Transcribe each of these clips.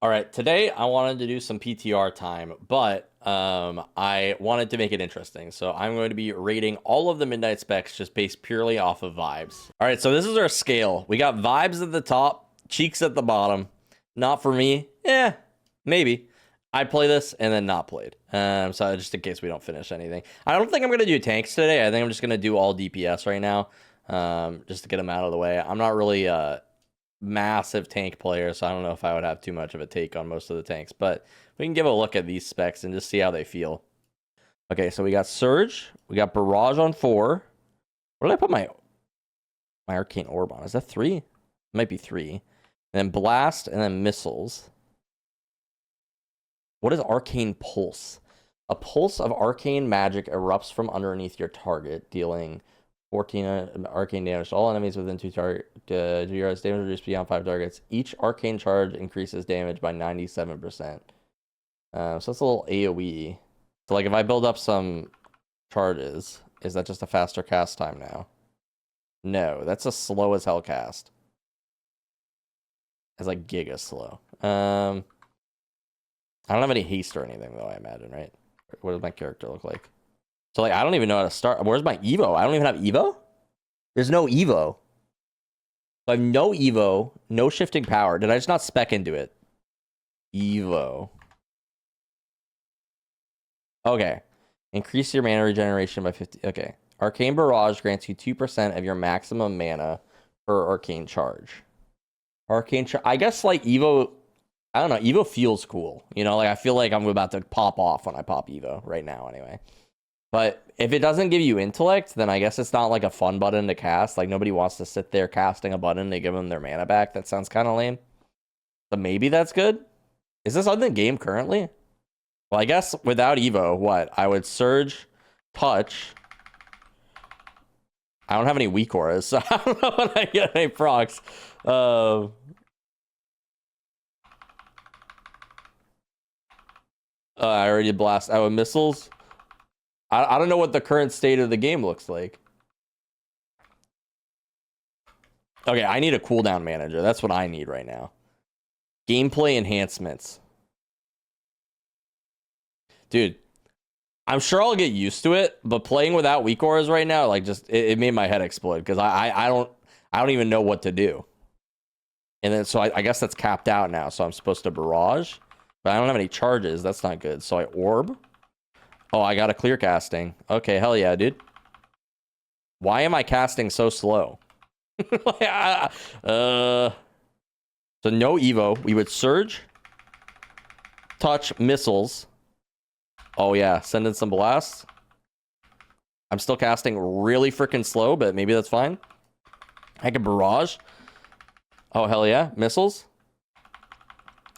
All right, today I wanted to do some PTR time, but I wanted to make it interesting. So I'm going to be rating all of the Midnight specs just based purely off of vibes. All right, so this is our scale. We got vibes at the top, cheeks at the bottom. Not for me. Maybe. I'd play this and then not played. So just in case we don't finish anything. I don't think I'm going to do tanks today. I think I'm just going to do all DPS right now, just to get them out of the way. I'm not really massive tank player, so I don't know if I would have too much of a take on most of the tanks, but we can give a look at these specs and just see how they feel. Okay, so we got Surge, we got Barrage on 4. What did I put my Arcane Orb on? Is that 3? It might be 3. And then Blast, and then Missiles. What is Arcane Pulse? A pulse of arcane magic erupts from underneath your target, dealing 14 arcane damage to all enemies within 2 yards. Damage reduced beyond 5 targets. Each arcane charge increases damage by 97%. So that's a little AoE. So like if I build up some charges, is that just a faster cast time now? No, that's a slow as hell cast. It's like giga slow. I don't have any haste or anything though, I imagine, right? What does my character look like? So, like, I don't even know how to start. Where's my Evo? I don't even have Evo? There's no Evo. I have no Evo, no shifting power. Did I just not spec into it? Evo. Okay. Increase your mana regeneration by 50. Okay. Arcane Barrage grants you 2% of your maximum mana per arcane charge. I guess, like, Evo... I don't know. Evo feels cool. You know, like, I feel like I'm about to pop off when I pop Evo right now, anyway. But if it doesn't give you intellect, then I guess it's not like a fun button to cast. Like, nobody wants to sit there casting a button to give them their mana back. That sounds kind of lame. But maybe that's good. Is this on the game currently? Well, I guess without Evo, what? I would Surge, Touch. I don't have any weak auras, so I don't know when I get any procs. I already blast out with missiles. I don't know what the current state of the game looks like. Okay, I need a cooldown manager. That's what I need right now. Gameplay enhancements. Dude, I'm sure I'll get used to it, but playing without weak auras right now, like, just it made my head explode because I don't even know what to do. And then so I guess that's capped out now, so I'm supposed to barrage, but I don't have any charges. That's not good. So I orb. Oh, I got a clear casting. Okay, hell yeah, dude. Why am I casting so slow? So no Evo. We would Surge, Touch, Missiles. Oh yeah, send in some blasts. I'm still casting really freaking slow, but maybe that's fine. I can Barrage. Oh, hell yeah. Missiles.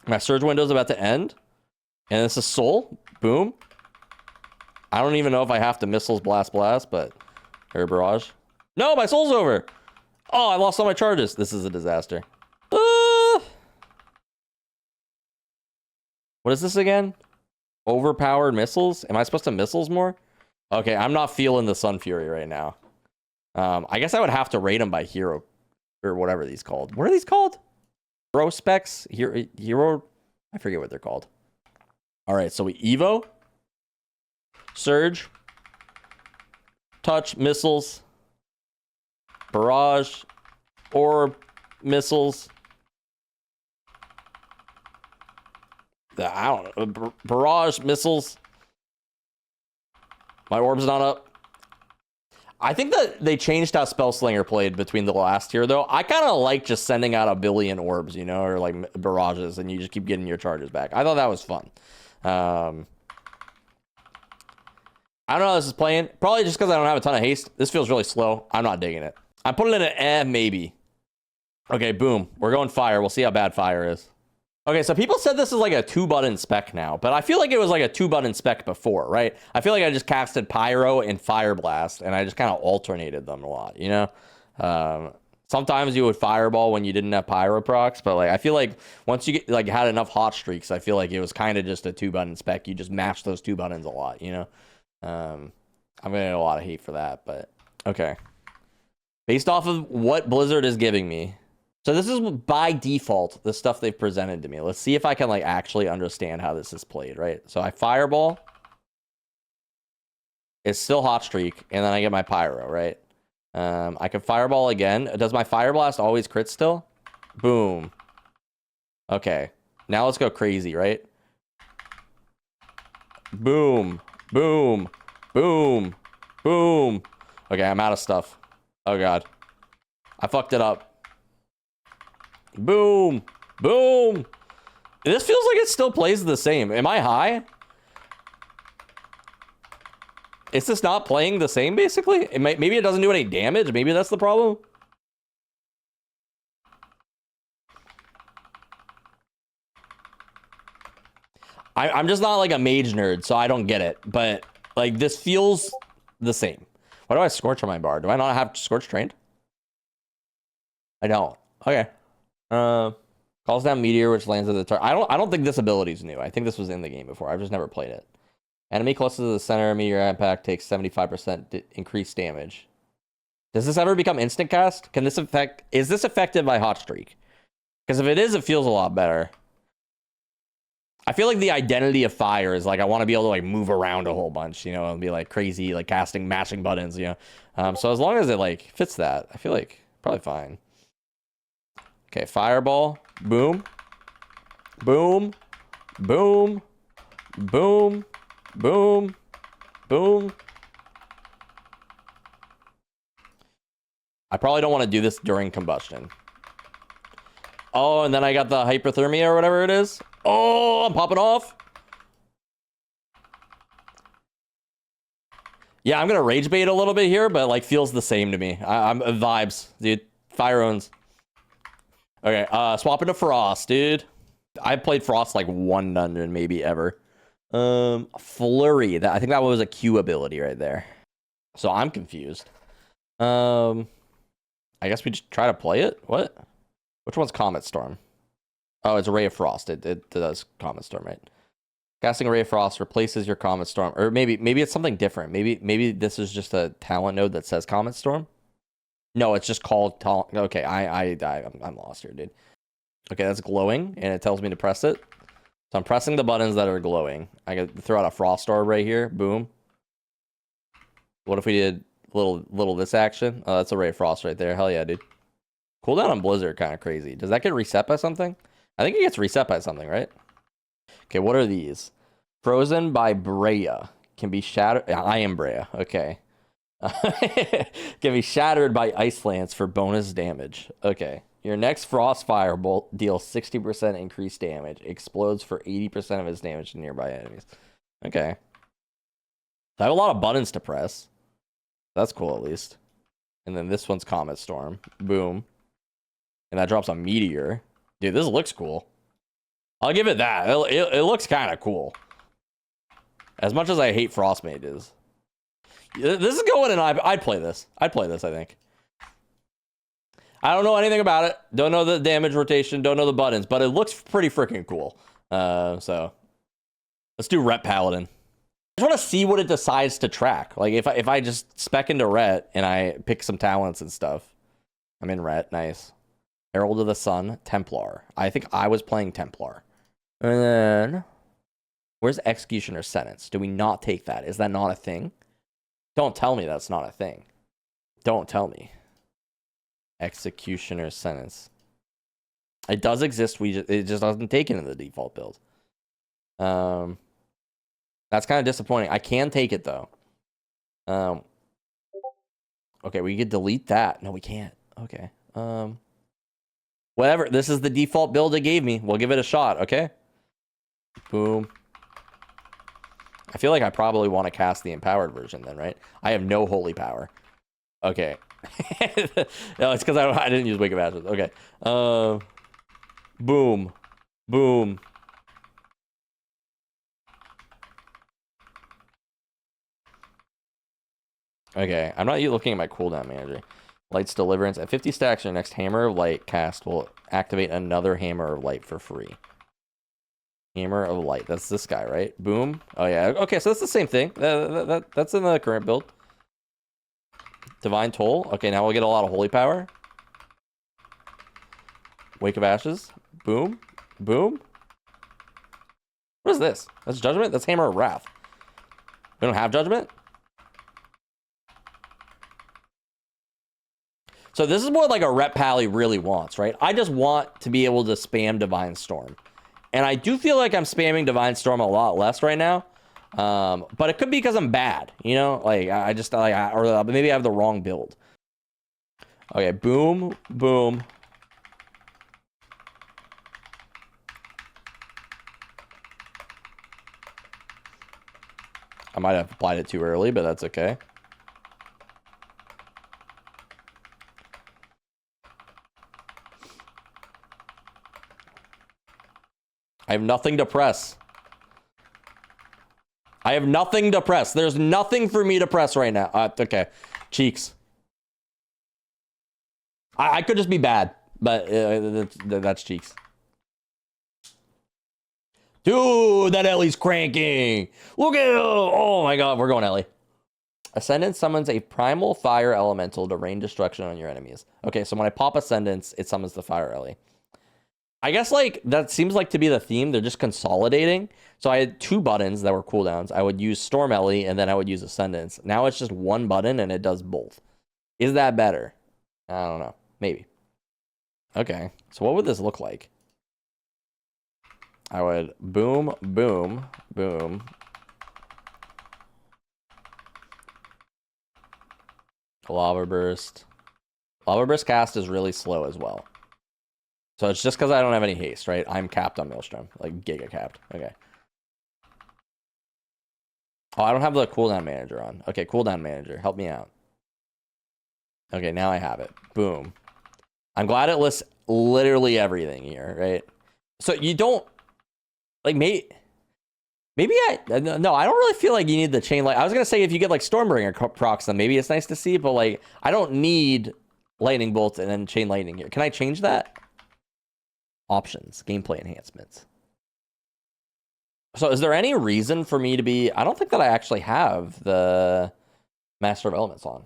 My Surge window's about to end. And this is Soul. Boom. I don't even know if I have to Missiles, Blast, but... Or Barrage. No, my Soul's over! Oh, I lost all my charges. This is a disaster. What is this again? Overpowered Missiles? Am I supposed to Missiles more? Okay, I'm not feeling the Sun Fury right now. I guess I would have to rate them by hero... Or whatever these called. What are these called? Hero specs? Hero... I forget what they're called. Alright, so we Evo... Surge, Touch, Missiles, Barrage, Orb, Missiles. I don't know. Barrage, Missiles. My Orb's not up. I think that they changed how Spellslinger played between the last tier, though. I kind of like just sending out 1 billion orbs, you know, or like barrages, and you just keep getting your charges back. I thought that was fun. I don't know how this is playing. Probably just because I don't have a ton of haste. This feels really slow. I'm not digging it. I'm putting it in an maybe. Okay, boom. We're going fire. We'll see how bad fire is. Okay, so people said this is like a 2-button spec now, but I feel like it was like a 2-button spec before, right? I feel like I just casted Pyro and Fire Blast, and I just kind of alternated them a lot, you know? Sometimes you would Fireball when you didn't have Pyro procs, but like I feel like once you get like had enough hot streaks, I feel like it was kind of just a 2-button spec. You just mash those 2 buttons a lot, you know? I'm gonna get a lot of hate for that, but okay. Based off of what Blizzard is giving me, So this is by default the stuff they've presented to me. Let's see if I can like actually understand how this is played, right? So I fireball. It's still hot streak, and then I get my pyro, right? I can fireball again. Does my fire blast always crit still? Boom. Okay. Now let's go crazy, right? Boom. Boom. Boom. Boom. Okay, I'm out of stuff. Oh god. I fucked it up. Boom. Boom. This feels like it still plays the same. Am I high? Is this not playing the same, basically? Maybe it doesn't do any damage. Maybe that's the problem. I'm just not like a mage nerd, so I don't get it. But like this feels the same. Why do I scorch on my bar? Do I not have scorch trained? I don't. Okay. Calls down meteor, which lands at the target. I don't think this ability is new. I think this was in the game before. I've just never played it. Enemy closest to the center of meteor impact takes 75% increased damage. Does this ever become instant cast? Can this affect? Is this effective by hot streak? Because if it is, it feels a lot better. I feel like the identity of fire is like I want to be able to like move around a whole bunch, you know, and be like crazy, like casting, mashing buttons, you know. So as long as it like fits that, I feel like probably fine. Okay, fireball, boom, boom, boom, boom, boom, boom. I probably don't want to do this during combustion. Oh, and then I got the hypothermia or whatever it is. Oh, I'm popping off. Yeah, I'm gonna rage bait a little bit here, but like feels the same to me. I'm vibes, dude. Fire owns. Okay, swap into Frost, dude. I played Frost like one dungeon maybe ever. Flurry. I think that was a Q ability right there. So I'm confused. I guess we just try to play it. What? Which one's Comet Storm? Oh, it's a Ray of Frost. It does Comet Storm, right? Casting a Ray of Frost replaces your Comet Storm, or maybe it's something different. Maybe this is just a talent node that says Comet Storm. No, it's just called talent. Okay, I'm lost here, dude. Okay, that's glowing, and it tells me to press it. So I'm pressing the buttons that are glowing. I can throw out a Frost Orb right here. Boom. What if we did little this action? Oh, that's a Ray of Frost right there. Hell yeah, dude. Cooldown on Blizzard kind of crazy. Does that get reset by something? I think it gets reset by something, right? Okay, what are these? Frozen by Brea. Can be shattered. I am Brea. Okay. Can be shattered by Ice Lance for bonus damage. Okay. Your next Frost Firebolt deals 60% increased damage. Explodes for 80% of its damage to nearby enemies. Okay. I have a lot of buttons to press. That's cool, at least. And then this one's Comet Storm. Boom. And that drops a Meteor. Dude, this looks cool. I'll give it that. It looks kind of cool. As much as I hate Frost Mages. This is going in. I'd play this. I'd play this, I think. I don't know anything about it. Don't know the damage rotation. Don't know the buttons. But it looks pretty freaking cool. So let's do Ret Paladin. I just want to see what it decides to track. Like if I just spec into Ret and I pick some talents and stuff. I'm in Ret. Nice. Herald of the Sun, Templar. I think I was playing Templar. And then, where's Executioner's Sentence? Do we not take that? Is that not a thing? Don't tell me that's not a thing. Don't tell me. Executioner's Sentence. It does exist. It just doesn't take it in the default build. That's kind of disappointing. I can take it though. Okay, we could delete that. No, we can't. Okay. Whatever. This is the default build it gave me. We'll give it a shot, okay? Boom. I feel like I probably want to cast the empowered version then, right? I have no holy power. Okay. No, it's because I didn't use Wake of Ashes. Okay. Boom. Boom. Okay. I'm not looking at my cooldown manager. Light's Deliverance. At 50 stacks, your next Hammer of Light cast will activate another Hammer of Light for free. Hammer of Light. That's this guy, right? Boom. Oh, yeah. Okay, so that's the same thing. That's in the current build. Divine Toll. Okay, now we'll get a lot of Holy Power. Wake of Ashes. Boom. Boom. What is this? That's Judgment? That's Hammer of Wrath. We don't have Judgment? So this is what like a rep pally really wants, right? I just want to be able to spam Divine Storm. And I do feel like I'm spamming Divine Storm a lot less right now. But it could be because I'm bad, you know? Like, I just, like, or maybe I have the wrong build. Okay, boom, boom. I might have applied it too early, but that's okay. I have nothing to press. I have nothing to press. There's nothing for me to press right now. Okay. Cheeks. I could just be bad, but that's cheeks. Dude, that Ellie's cranking. Look at him. Oh my god, we're going Ellie. Ascendance summons a primal fire elemental to rain destruction on your enemies. Okay, so when I pop Ascendance, it summons the fire Ellie. I guess, like, that seems like to be the theme. They're just consolidating. So I had 2 buttons that were cooldowns. I would use Storm Ellie, and then I would use Ascendance. Now it's just 1 button, and it does both. Is that better? I don't know. Maybe. Okay. So what would this look like? I would boom, boom, boom. Lava Burst. Lava Burst cast is really slow as well. So it's just because I don't have any haste, right? I'm capped on Maelstrom. Like, giga capped. Okay. Oh, I don't have the cooldown manager on. Okay, cooldown manager. Help me out. Okay, now I have it. Boom. I'm glad it lists literally everything here, right? So you don't... Like, maybe I... No, I don't really feel like you need the chain... Like, I was going to say if you get, like, Stormbringer procs, then maybe it's nice to see. But, like, I don't need Lightning Bolt and then Chain Lightning here. Can I change that? Options, gameplay enhancements. So is there any reason for me to be... I don't think that I actually have the Master of Elements on.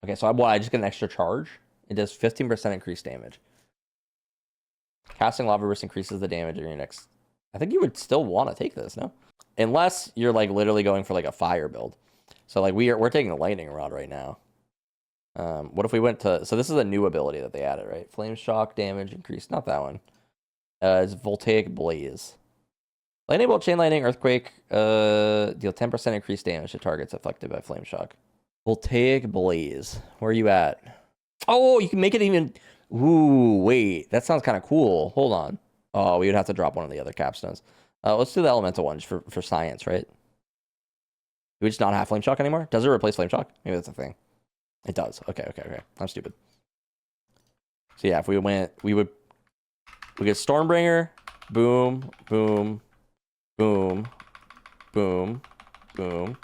Okay, so I just get an extra charge. It does 15% increased damage. Casting Lava Burst increases the damage in your next... I think you would still want to take this, no? Unless you're like literally going for like a fire build. So like we're taking a lightning rod right now. What if we went to... So this is a new ability that they added, right? Flame Shock damage increased. Not that one. It's Voltaic Blaze. Lightning Bolt, Chain Lightning, Earthquake, deal 10% increased damage to targets affected by Flame Shock. Voltaic Blaze. Where are you at? Oh, you can make it even... Ooh, wait. That sounds kind of cool. Hold on. Oh, we would have to drop one of the other capstones. Let's do the elemental ones for science, right? Do we just not have Flame Shock anymore? Does it replace Flame Shock? Maybe that's a thing. It does. Okay. I'm stupid. So yeah, if we went... We get Stormbringer. Boom, boom, boom, boom, boom.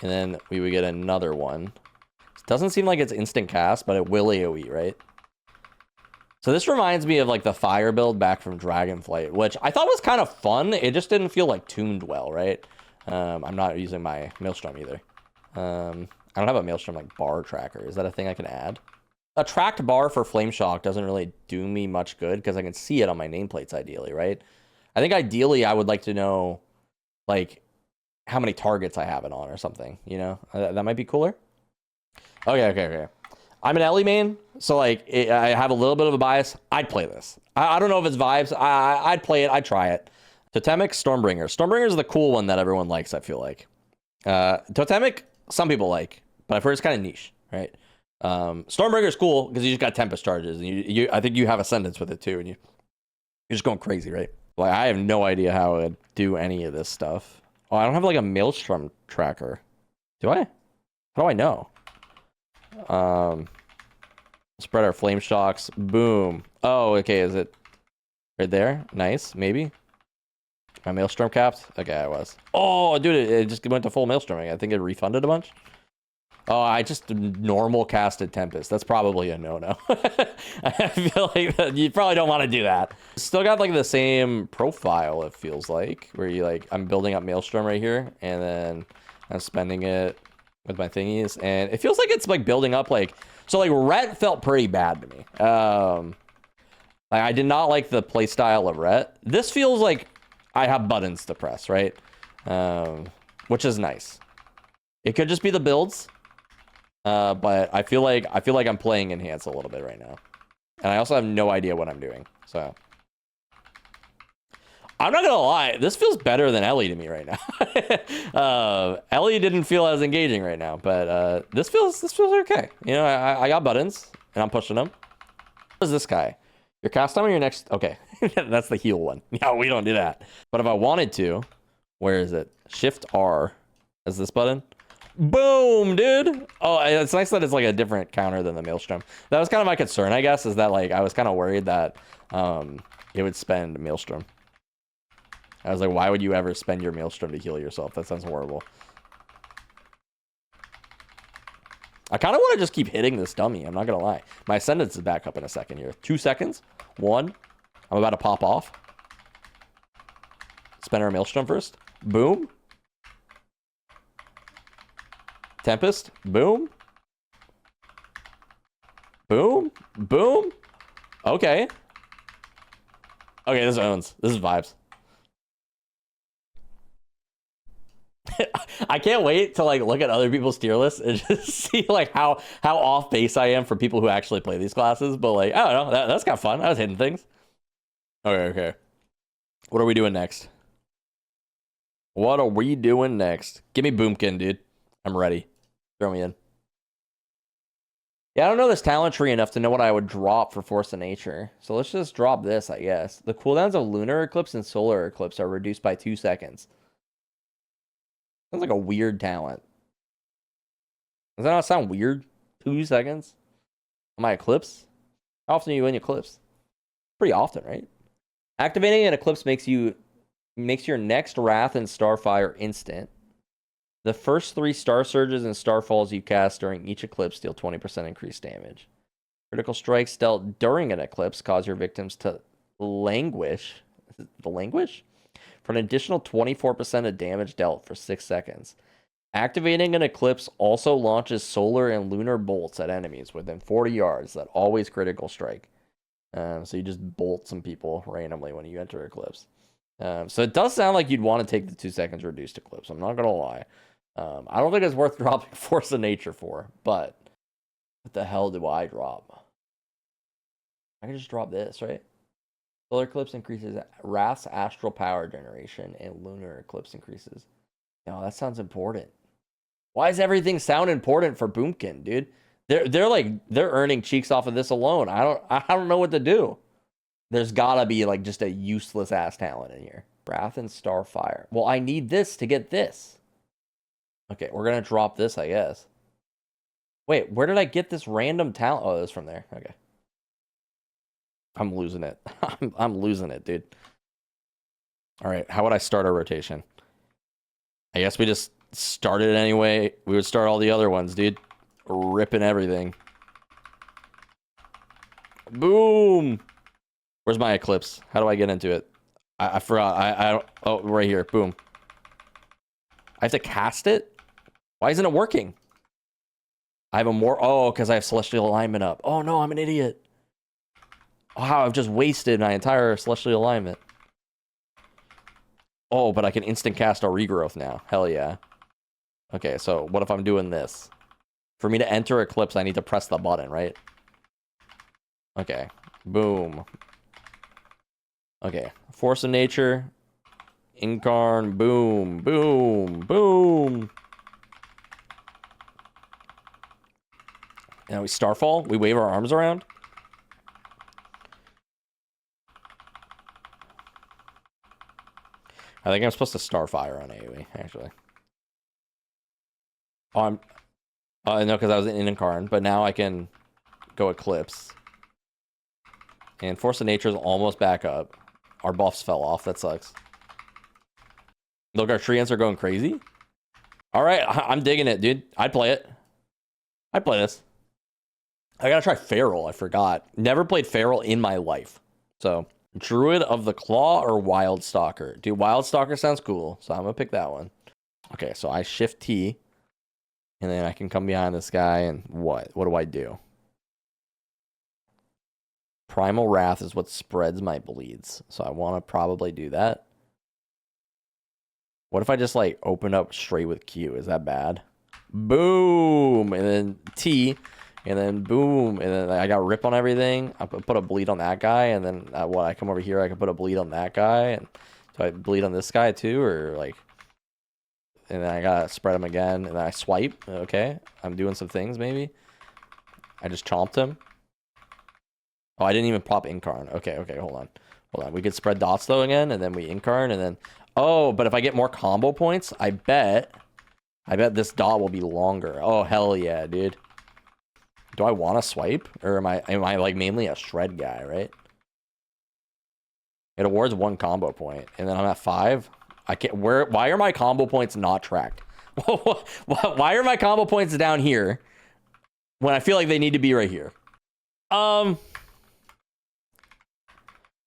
And then we would get another one. It doesn't seem like it's instant cast, but it will AoE, right? So this reminds me of like the fire build back from Dragonflight, which I thought was kind of fun. It just didn't feel like tuned well, right? I'm not using my Maelstrom either. I don't have a Maelstrom like bar tracker. Is that a thing I can add? A tracked bar for Flame Shock doesn't really do me much good because I can see it on my nameplates ideally, right? I think ideally I would like to know like how many targets I have it on or something, you know? That might be cooler. Okay. I'm an Ellie main, so like I have a little bit of a bias. I'd play this. I don't know if it's vibes. I'd play it. I'd try it. Totemic, Stormbringer. Stormbringer is the cool one that everyone likes, I feel like. Totemic, some people like, but I've heard it's kind of niche, right? Stormbringer is cool because you just got Tempest charges, and I think you have Ascendance with it too, and you're just going crazy, right? Like I have no idea how I would do any of this stuff. Oh, I don't have like a Maelstrom tracker. Do I? How do I know? Spread our Flame Shocks. Boom. Oh, okay. Is it right there? Nice. Maybe. My Maelstrom capped? Okay, I was. Oh, dude, it just went to full Maelstroming. I think it refunded a bunch. Oh, I just normal casted Tempest. That's probably a no-no. I feel like you probably don't want to do that. Still got like the same profile, it feels like, where you like, I'm building up Maelstrom right here, and then I'm spending it with my thingies, and it feels like it's like building up. Like, so like Rhett felt pretty bad to me. Like, I did not like the playstyle of Rhett. This feels like I have buttons to press, right? Which is nice. It could just be the builds, but I feel like I'm playing Enhance a little bit right now, and I also have no idea what I'm doing. So I'm not gonna lie, this feels better than Ellie to me right now. Ellie didn't feel as engaging right now, but this feels okay. You know, I got buttons and I'm pushing them. What is this guy? Your cast time on your next... Okay, that's the heal one. No, we don't do that. But if I wanted to, where is it? Shift R is this button. Boom, dude. Oh, it's nice that it's like a different counter than the Maelstrom. That was kind of my concern, I guess, is that like I was kind of worried that it would spend Maelstrom. I was like, why would you ever spend your Maelstrom to heal yourself? That sounds horrible. I kind of want to just keep hitting this dummy. I'm not going to lie. My Ascendance is back up in a second here. 2 seconds. 1. I'm about to pop off. Spend our Maelstrom first. Boom. Tempest. Boom. Boom. Boom. Okay. Okay, this owns. This is vibes. I can't wait to like look at other people's tier lists and just see like how off base I am for people who actually play these classes. But like, I don't know, that's kind of fun. I was hitting things. Okay. What are we doing next? What are we doing next? Give me Boomkin, dude. I'm ready. Throw me in. Yeah, I don't know this talent tree enough to know what I would drop for Force of Nature. So let's just drop this, I guess. The cooldowns of Lunar Eclipse and Solar Eclipse are reduced by 2 seconds. Sounds like a weird talent. Does that not sound weird? 2 seconds? On my Eclipse? How often do you win Eclipse? Pretty often, right? Activating an Eclipse makes your next Wrath and Starfire instant. The first 3 Star Surges and Starfalls you cast during each Eclipse deal 20% increased damage. Critical strikes dealt during an Eclipse cause your victims to languish. Is it the languish? For an additional 24% of damage dealt for 6 seconds. Activating an Eclipse also launches solar and lunar bolts at enemies within 40 yards that always critical strike. So you just bolt some people randomly when you enter Eclipse. So it does sound like you'd want to take the 2 seconds reduced Eclipse. I'm not going to lie. I don't think it's worth dropping Force of Nature for, but what the hell do I drop? I can just drop this, right? Solar Eclipse increases Wrath's astral power generation, and Lunar Eclipse increases. No, that sounds important. Why does everything sound important for Boomkin, dude? They're earning cheeks off of this alone. I don't know what to do. There's gotta be like just a useless ass talent in here. Wrath and Starfire. Well, I need this to get this. Okay, we're gonna drop this, I guess. Wait, where did I get this random talent? Oh, it's from there. Okay. I'm losing it. I'm losing it, dude. All right, how would I start our rotation? I guess we just started it anyway. We would start all the other ones, dude. Ripping everything. Boom! Where's my Eclipse? How do I get into it? I forgot. I don't... Oh, right here. Boom. I have to cast it? Why isn't it working? I have a more... Oh, because I have Celestial Alignment up. Oh, no, I'm an idiot. Wow, I've just wasted my entire Celestial Alignment. Oh, but I can instant cast a Regrowth now. Hell yeah. Okay, so what if I'm doing this? For me to enter Eclipse, I need to press the button, right? Okay. Boom. Okay. Force of Nature. Incarn. Boom. Boom. Boom. Now we Starfall. We wave our arms around. I think I'm supposed to Starfire on AoE, actually. Oh, I'm... no, because I was in Incarn, but now I can go Eclipse. And Force of Nature is almost back up. Our buffs fell off. That sucks. Look, our treants are going crazy. All right, I'm digging it, dude. I'd play it. I'd play this. I gotta try Feral. I forgot. Never played Feral in my life. So, Druid of the Claw or Wild Stalker? Dude, Wild Stalker sounds cool, so I'm gonna pick that one. Okay, so I Shift T. And then I can come behind this guy and what? What do I do? Primal Wrath is what spreads my bleeds. So I want to probably do that. What if I just like open up straight with Q? Is that bad? Boom! And then T. And then boom. And then I got rip on everything. I put a bleed on that guy. And then what? I come over here. I can put a bleed on that guy. And do I bleed on this guy too? Or like... And then I gotta spread him again. And then I swipe. Okay. I'm doing some things maybe. I just chomped him. Oh, I didn't even pop Incarn. Okay, hold on. We could spread dots though again, and then we Incarn, and then... Oh, but if I get more combo points, I bet this dot will be longer. Oh, hell yeah, dude. Do I want to swipe? Or am I like mainly a shred guy, right? It awards 1 combo point, and then I'm at 5. I can't... Why are my combo points not tracked? Why are my combo points down here when I feel like they need to be right here?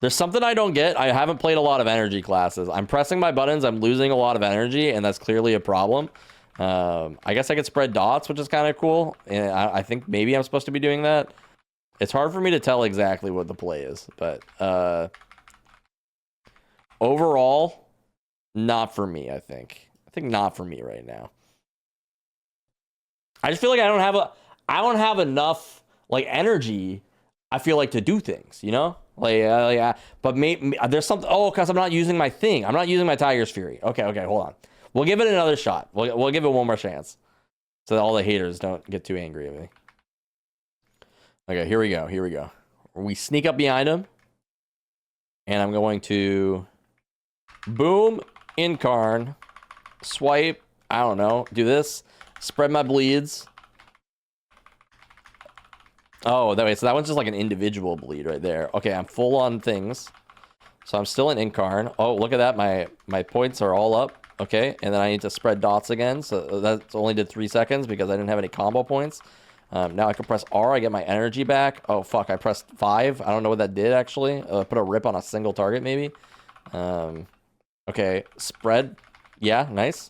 There's something I don't get. I haven't played a lot of energy classes. I'm pressing my buttons. I'm losing a lot of energy, and that's clearly a problem. I guess I could spread dots, which is kind of cool. And I think maybe I'm supposed to be doing that. It's hard for me to tell exactly what the play is, but overall, not for me, I think. I think not for me right now. I just feel like I don't have enough like energy, I feel like, to do things, you know? But maybe there's something. Oh, because I'm not using my thing. I'm not using my Tiger's Fury. Okay, hold on. We'll give it another shot. We'll give it one more chance, so that all the haters don't get too angry at me. Okay, here we go. We sneak up behind him, and I'm going to boom, Incarn, swipe. I don't know. Do this. Spread my bleeds. Oh, that way. So that one's just like an individual bleed right there. Okay, I'm full on things. So I'm still in Incarn. Oh, look at that. My points are all up. Okay, and then I need to spread dots again. So that only did 3 seconds because I didn't have any combo points. Now I can press R. I get my energy back. Oh, fuck. I pressed 5. I don't know what that did, actually. Put a rip on a single target, maybe. Okay, spread. Yeah, nice.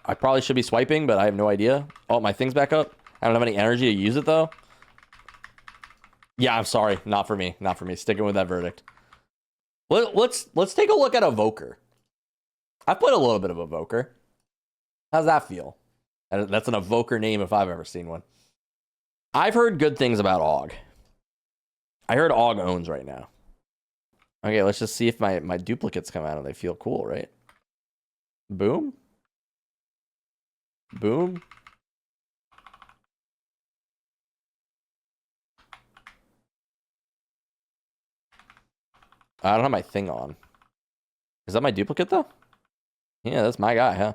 I probably should be swiping, but I have no idea. Oh, my thing's back up. I don't have any energy to use it, though. Yeah, I'm sorry. Not for me. Sticking with that verdict. Let's take a look at Evoker. I've played a little bit of Evoker. How's that feel? That's an Evoker name if I've ever seen one. I've heard good things about Og. I heard Og owns right now. Okay, let's just see if my duplicates come out and they feel cool, right? Boom. Boom. I don't have my thing on. Is that my duplicate, though? Yeah, that's my guy, huh?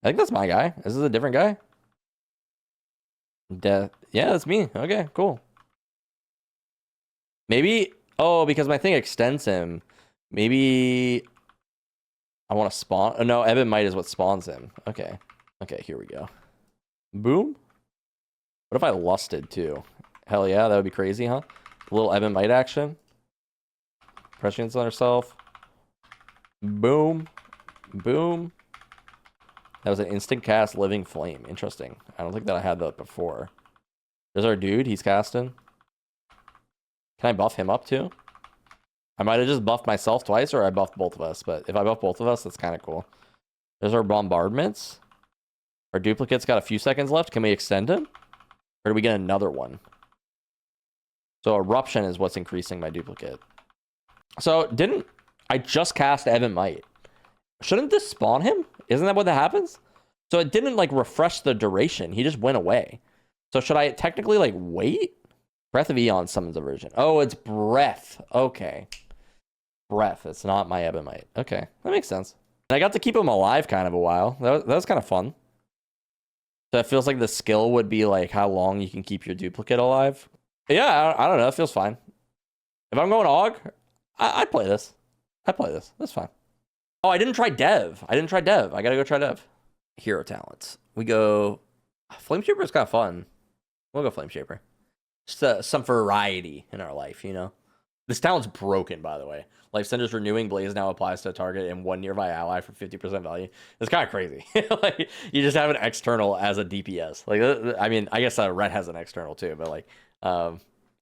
I think that's my guy. Is this a different guy? Death. Yeah, that's me. Okay, cool. Maybe... Oh, because my thing extends him. Maybe... I want to spawn... Oh, no, Ebon Might is what spawns him. Okay. Okay, here we go. Boom. What if I lusted, too? Hell yeah, that would be crazy, huh? A little Ebon Might action. Prescience on herself. Boom. Boom. That was an instant cast Living Flame. Interesting. I don't think that I had that before. There's our dude. He's casting. Can I buff him up too? I might have just buffed myself twice, or I buffed both of us. But if I buff both of us, that's kind of cool. There's our bombardments. Our duplicate's got a few seconds left. Can we extend him? Or do we get another one? So Eruption is what's increasing my duplicate. So didn't I just cast Ebon Might? Shouldn't this spawn him? Isn't that what that happens? So it didn't like refresh the duration. He just went away. So should I technically like wait? Breath of Eon summons a version. Oh, it's Breath. Okay. Breath. It's not my Ebon Might. Okay. That makes sense. And I got to keep him alive kind of a while. That was kind of fun. So it feels like the skill would be like how long you can keep your duplicate alive. Yeah, I don't know. It feels fine. If I'm going Og, I'd play this. That's fine. Oh, I didn't try Dev. I gotta go try Dev. Hero talents. We go... Flame Shaper is kind of fun. We'll go Flame Shaper. Just some variety in our life, you know? This talent's broken, by the way. Life Sender's Renewing Blaze now applies to a target and one nearby ally for 50% value. It's kind of crazy. Like, you just have an external as a DPS. Like, I mean, I guess Ret has an external too, but like,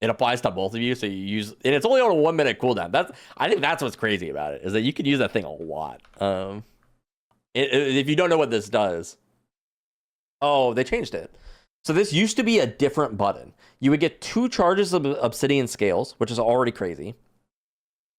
it applies to both of you. So you use, and it's only on a 1 minute cooldown. I think that's what's crazy about it, is that you could use that thing a lot. If you don't know what this does, oh, they changed it. So this used to be a different button. You would get 2 charges of Obsidian Scales, which is already crazy.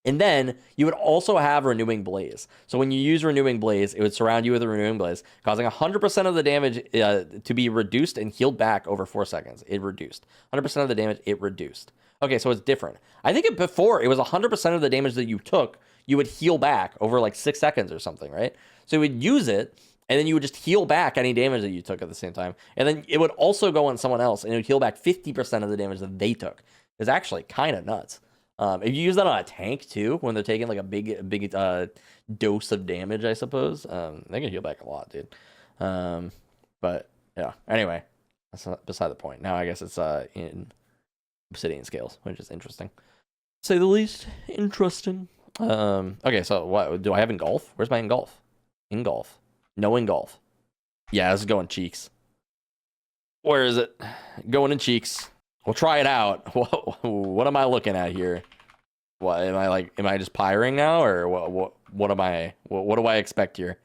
And then you would also have Renewing Blaze. So when you use Renewing Blaze, it would surround you with a Renewing Blaze, causing 100% of the damage to be reduced and healed back over 4 seconds. It reduced. 100% of the damage, it reduced. Okay, so it's different. I think before, it was 100% of the damage that you took, you would heal back over like 6 seconds or something, right? So you would use it, and then you would just heal back any damage that you took at the same time. And then it would also go on someone else, and it would heal back 50% of the damage that they took. It's actually kind of nuts. If you use that on a tank, too, when they're taking like a big dose of damage, I suppose, they can heal back a lot, dude. But, yeah. Anyway, that's beside the point. Now, I guess it's in Obsidian Scales, which is interesting. To say the least, interesting. Okay, so what do I have Engulf? Where's my Engulf? Engulf. No Engulf. Yeah, this is going cheeks. Where is it? Going in cheeks. We'll try it out. What am I looking at here? What am I like? Am I just pyring now, or what am I? What do I expect here?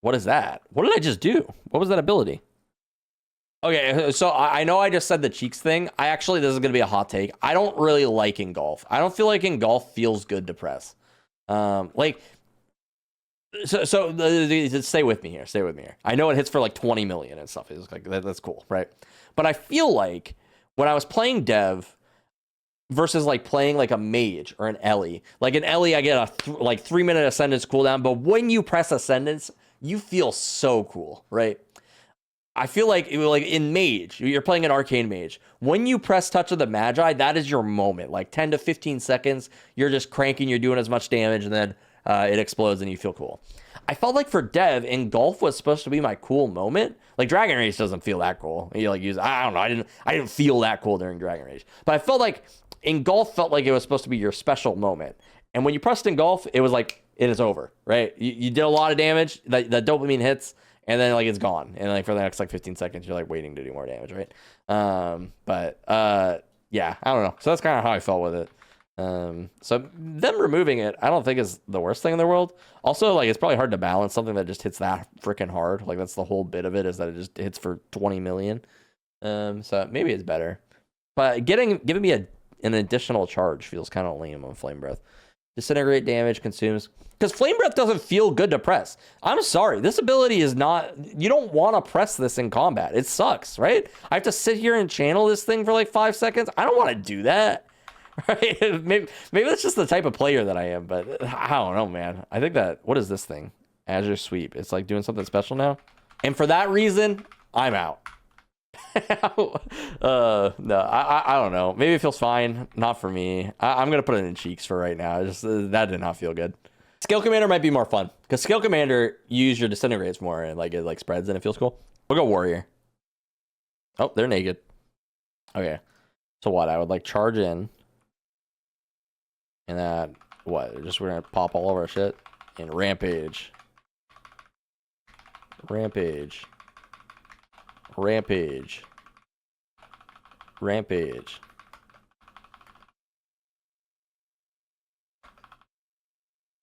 What is that? What did I just do? What was that ability? Okay, so I know I just said the cheeks thing. This is going to be a hot take. I don't really like Engulf. I don't feel like Engulf feels good to press. Like, so stay with me here. Stay with me here. I know it hits for like 20 million and stuff. It's like, that's cool, right? But I feel like when I was playing Dev versus like playing like a Mage or an Ellie, like an Ellie, I get a 3-minute Ascendance cooldown, but when you press Ascendance, you feel so cool, right? I feel like in Mage, you're playing an Arcane Mage. When you press Touch of the Magi, that is your moment. Like 10 to 15 seconds, you're just cranking, you're doing as much damage, and then it explodes and you feel cool. I felt like for Dev, Engulf was supposed to be my cool moment. Like Dragon Rage doesn't feel that cool. You like use, I don't know, I didn't feel that cool during Dragon Rage. But I felt like Engulf felt like it was supposed to be your special moment. And when you pressed Engulf, it was like, it is over, right? You did a lot of damage, that dopamine hits, and then like it's gone, and like for the next like 15 seconds you're like waiting to do more damage, right? Yeah, I don't know. So that's kind of how I felt with it. So them removing it, I don't think is the worst thing in the world. Also, like, it's probably hard to balance something that just hits that freaking hard. Like, that's the whole bit of it, is that it just hits for 20 million. So maybe it's better, but giving me an additional charge feels kind of lame on Flame Breath. Disintegrate damage consumes, because Flame Breath doesn't feel good to press. I'm sorry, this ability is not, you don't want to press this in combat. It sucks, right? I have to sit here and channel this thing for like 5 seconds. I don't want to do that, right? maybe that's just the type of player that I am, but I don't know, man. I think that, what is this thing? Azure Sweep. It's like doing something special now. And for that reason, I'm out. No, I don't know. Maybe it feels fine. Not for me. I'm gonna put it in cheeks for right now. Just that did not feel good. Skill Commander might be more fun, because Skill Commander, you use your disintegrates more, and like it like spreads and it feels cool. We'll go Warrior. Oh, they're naked. Okay, so what? I would like charge in, and that what? We're gonna pop all over our shit and rampage. Rampage.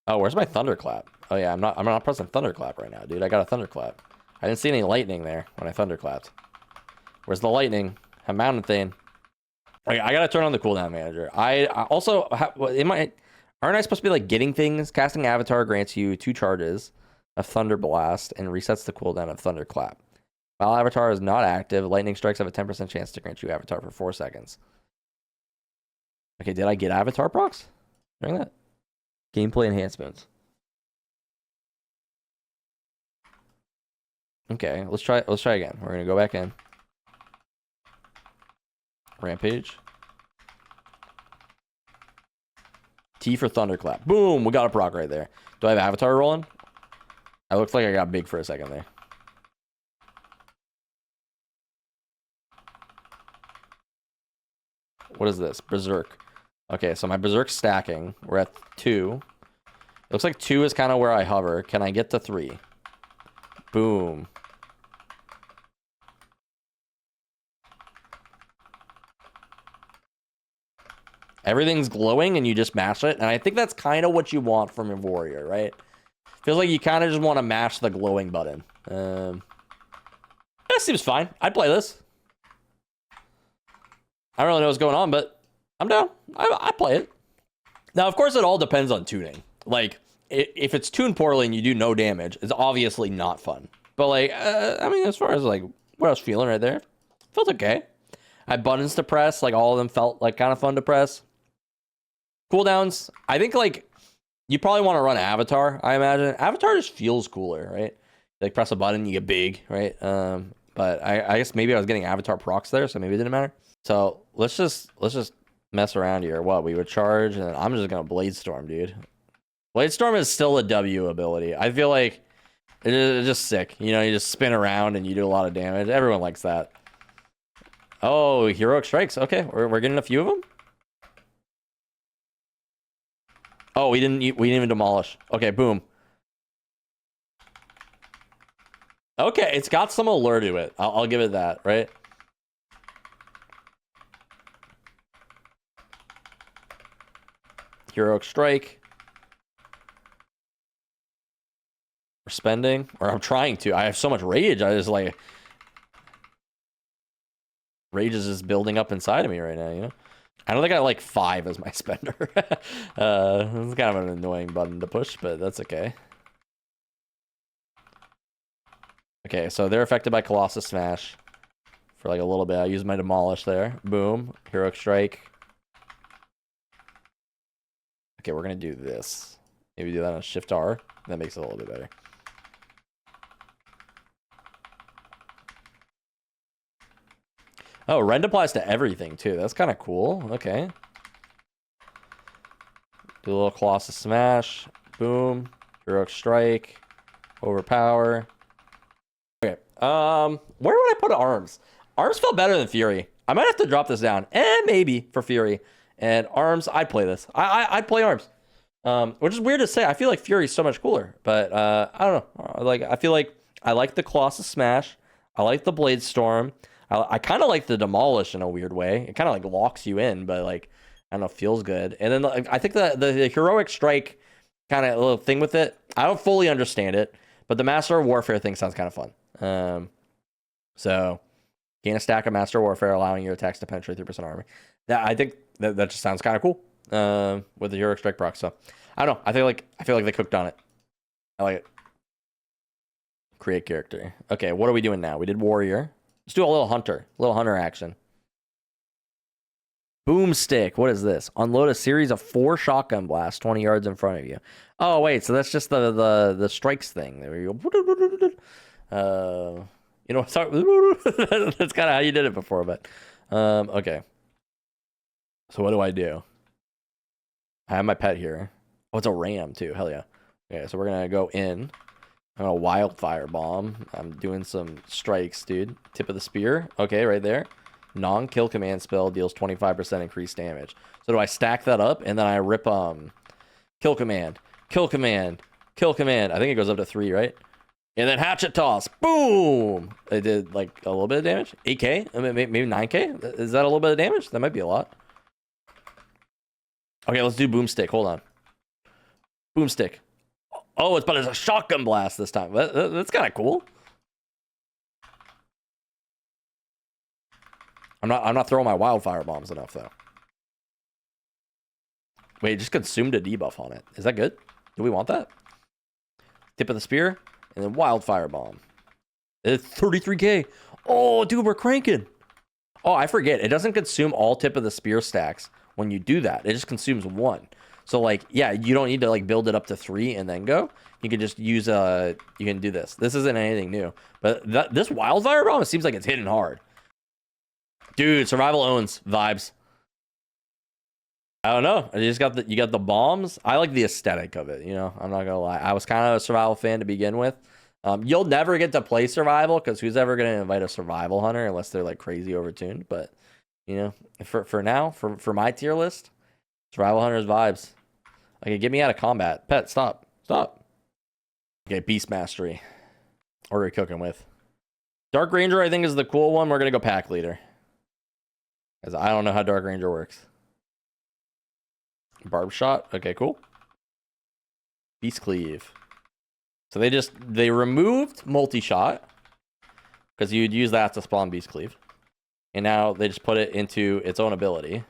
Oh, where's my thunderclap? Oh yeah, I'm not pressing thunderclap right now, dude. I got a thunderclap. I didn't see any lightning there when I thunderclapped. Where's the lightning? I'm mountain thing. Okay, I gotta turn on the cooldown manager. I also aren't I supposed to be like getting things? Casting Avatar grants you 2 charges of Thunder Blast and resets the cooldown of Thunderclap. While Avatar is not active, Lightning Strikes have a 10% chance to grant you Avatar for 4 seconds. Okay, did I get Avatar procs during that? Gameplay enhancements. Okay, let's try again. We're gonna go back in. Rampage. T for Thunderclap. Boom, we got a proc right there. Do I have Avatar rolling? I looked like I got big for a second there. What is this? Berserk. Okay, so my Berserk stacking. We're at 2. It looks like 2 is kind of where I hover. Can I get to 3? Boom. Everything's glowing and you just mash it. And I think that's kind of what you want from your warrior, right? Feels like you kind of just want to mash the glowing button. That seems fine. I'd play this. I don't really know what's going on, but I'm down. I play it. Now, of course, it all depends on tuning. Like, if it's tuned poorly and you do no damage, it's obviously not fun. But, like, I mean, as far as, like, what I was feeling right there, felt okay. I had buttons to press. Like, all of them felt, like, kind of fun to press. Cooldowns, I think, like, you probably want to run Avatar, I imagine. Avatar just feels cooler, right? Like, press a button, you get big, right? But I guess maybe I was getting Avatar procs there, so maybe it didn't matter. So let's just mess around here. What, we would charge, and I'm just gonna Blade Storm, dude. Blade Storm is still a W ability. I feel like it's just sick. You know, you just spin around and you do a lot of damage. Everyone likes that. Oh, Heroic Strikes. Okay, we're getting a few of them. Oh, we didn't even demolish. Okay, boom. Okay, it's got some allure to it. I'll give it that, right? Heroic Strike. We're spending, or I'm trying to. I have so much rage. I just like rage is just building up inside of me right now, you know? I don't think I like 5 as my spender. It's kind of an annoying button to push, but that's okay. Okay, so they're affected by Colossus Smash for like a little bit. I used my Demolish there. Boom. Heroic Strike. Okay, we're going to do this. Maybe do that on Shift R. That makes it a little bit better. Oh, Rend applies to everything, too. That's kind of cool. Okay. Do a little Colossus Smash. Boom. Heroic Strike. Overpower. Okay. Where would I put Arms? Arms felt better than Fury. I might have to drop this down. Maybe for Fury. And Arms, I'd play this. I'd play Arms. Which is weird to say. I feel like Fury's so much cooler. But, I don't know. Like, I feel like I like the Colossus Smash. I like the Blade Storm. I kind of like the Demolish in a weird way. It kind of like locks you in, but like, I don't know, feels good. And then like, I think the Heroic Strike kind of little thing with it, I don't fully understand it, but the Master of Warfare thing sounds kind of fun. So gain a stack of Master of Warfare, allowing your attacks to penetrate 3% armor. I think that just sounds kind of cool with the Heroic Strike proc. So I don't know. I feel like they cooked on it. I like it. Create character. Okay, what are we doing now? We did Warrior. Let's do a little hunter action. Boomstick. What is this? Unload a series of 4 shotgun blasts 20 yards in front of you. Oh wait, so that's just the strikes thing. There you go. You know, that's kind of how you did it before, but okay. So what do? I have my pet here. Oh, it's a ram too. Hell yeah. Okay, so we're gonna go in. I'm gonna Wildfire Bomb. I'm doing some strikes, dude. Tip of the Spear. Okay, right there. Non-kill command spell deals 25% increased damage. So do I stack that up and then I rip kill command, kill command, kill command. I think it goes up to 3, right? And then hatchet toss. Boom! It did like a little bit of damage. 8k? I mean, maybe 9k? Is that a little bit of damage? That might be a lot. Okay, let's do Boomstick. Hold on. Boomstick. Oh, but it's a shotgun blast this time. That's kind of cool. I'm not throwing my wildfire bombs enough though. Wait, just consumed a debuff on it. Is that good? Do we want that? Tip of the Spear and then wildfire bomb. It's 33k. Oh, dude, we're cranking. Oh, I forget. It doesn't consume all Tip of the Spear stacks when you do that. It just consumes 1. So like, yeah, you don't need to like build it up to 3 and then go. You can just use you can do this. This isn't anything new, but this wildfire bomb, it seems like it's hitting hard. Dude, survival owns vibes. I don't know. You got the bombs. I like the aesthetic of it. You know, I'm not gonna lie. I was kind of a survival fan to begin with. You'll never get to play survival because who's ever gonna invite a survival hunter unless they're like crazy overtuned. But You know, for now, for my tier list, Survival Hunters vibes. Okay, get me out of combat. Pet, stop. Stop. Okay, Beast Mastery. What are we cooking with? Dark Ranger, I think, is the cool one. We're going to go Pack Leader. Because I don't know how Dark Ranger works. Barb Shot. Okay, cool. Beast Cleave. So they removed Multi-Shot. Because you'd use that to spawn Beast Cleave. And now they just put it into its own ability.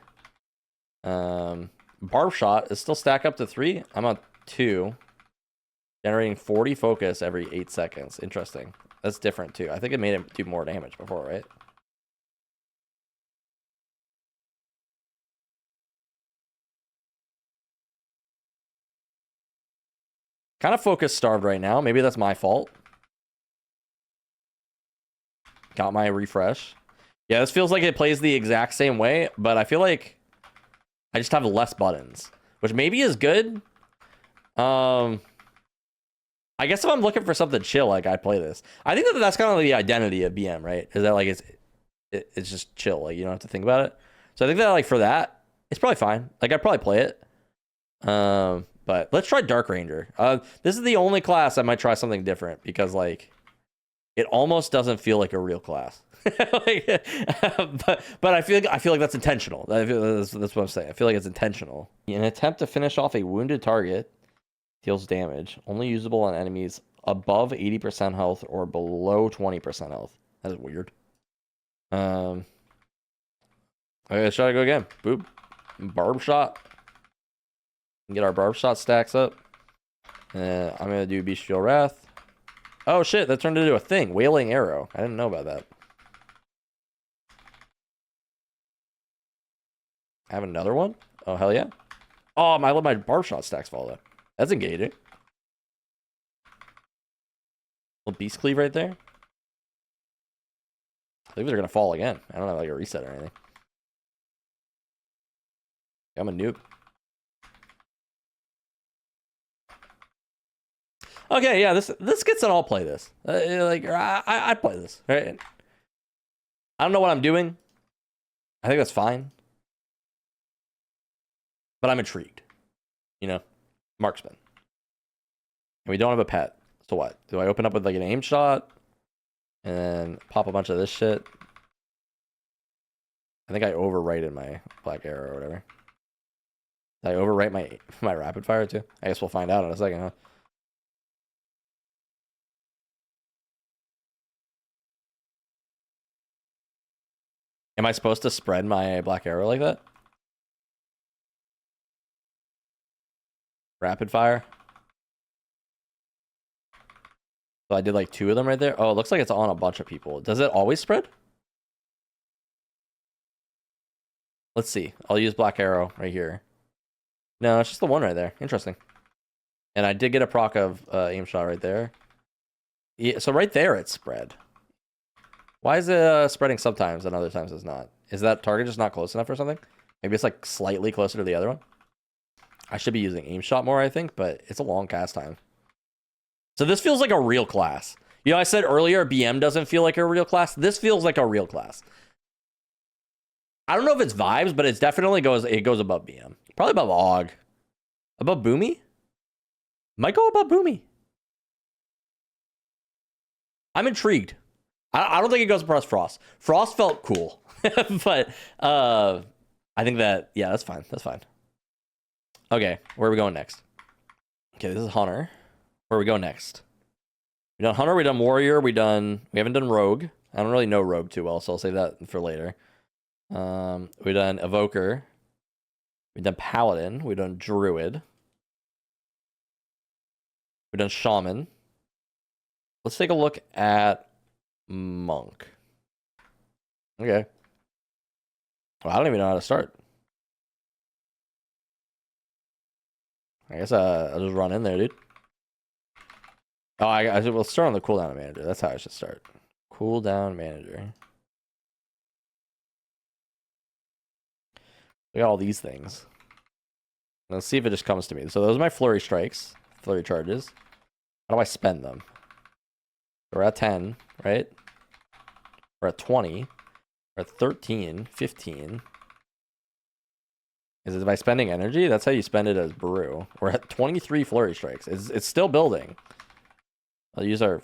Barb Shot is still stack up to 3. I'm on 2. Generating 40 focus every 8 seconds. Interesting. That's different too. I think it made him do more damage before, right? Kind of focus starved right now. Maybe that's my fault. Got my refresh. Yeah, this feels like it plays the exact same way, but I feel like I just have less buttons, which maybe is good. I guess if I'm looking for something chill, like I'd play this. I think that's kind of like the identity of BM, right? Is that like it's just chill, like you don't have to think about it. So I think that like for that, it's probably fine. Like I'd probably play it. But let's try Dark Ranger. This is the only class I might try something different because like it almost doesn't feel like a real class. Like, but I feel like that's intentional. That's what I'm saying. I feel like it's intentional. In an attempt to finish off a wounded target, deals damage. Only usable on enemies above 80% health or below 20% health. That's weird. Okay, let's try to go again. Boop. Barb Shot. Get our Barb Shot stacks up. I'm gonna do Bestial Wrath. Oh shit, that turned into a thing. Wailing Arrow. I didn't know about that. I have another one? Oh, hell yeah. Oh, I let my Barb Shot stacks fall though. That's engaging. Little Beast Cleave right there. I think they're gonna fall again. I don't have like a reset or anything. I'm a noob. Okay, yeah, this gets an all play this. Like I play this, right? I don't know what I'm doing. I think that's fine. But I'm intrigued. You know? Marksman. And we don't have a pet. So what? Do I open up with like an aim shot? And then pop a bunch of this shit? I think I overwrited my black arrow or whatever. Did I overwrite my rapid fire too? I guess we'll find out in a second, huh? Am I supposed to spread my black arrow like that? Rapid fire. So I did like 2 of them right there. Oh, it looks like it's on a bunch of people. Does it always spread? Let's see. I'll use black arrow right here. No, it's just the one right there. Interesting. And I did get a proc of aim shot right there. Yeah, so right there it's spread. Why is it spreading sometimes and other times it's not? Is that target just not close enough or something? Maybe it's like slightly closer to the other one. I should be using aim shot more, I think, but it's a long cast time. So this feels like a real class. You know, I said earlier BM doesn't feel like a real class. This feels like a real class. I don't know if it's vibes, but it definitely goes above BM. Probably above AUG. Above Boomy? Might go above Boomy. I'm intrigued. I don't think it goes across Frost. Frost felt cool. But I think that, yeah, that's fine. That's fine. Okay, where are we going next? Okay, this is Hunter. Where are we going next? We done Hunter, we done Warrior, we haven't done Rogue. I don't really know Rogue too well, so I'll save that for later. We done Evoker. We done Paladin. We done Druid. We done Shaman. Let's take a look at Monk. Okay. Well, I don't even know how to start. I guess I'll just run in there, dude. Oh, I will start on the cooldown manager. That's how I should start. Cooldown manager. We got all these things. Let's see if it just comes to me. So those are my flurry strikes, flurry charges. How do I spend them? We're at 10, right? We're at 20. We're at 13, 15. Is it by spending energy? That's how you spend it as brew. We're at 23 flurry strikes. It's still building. I'll use our...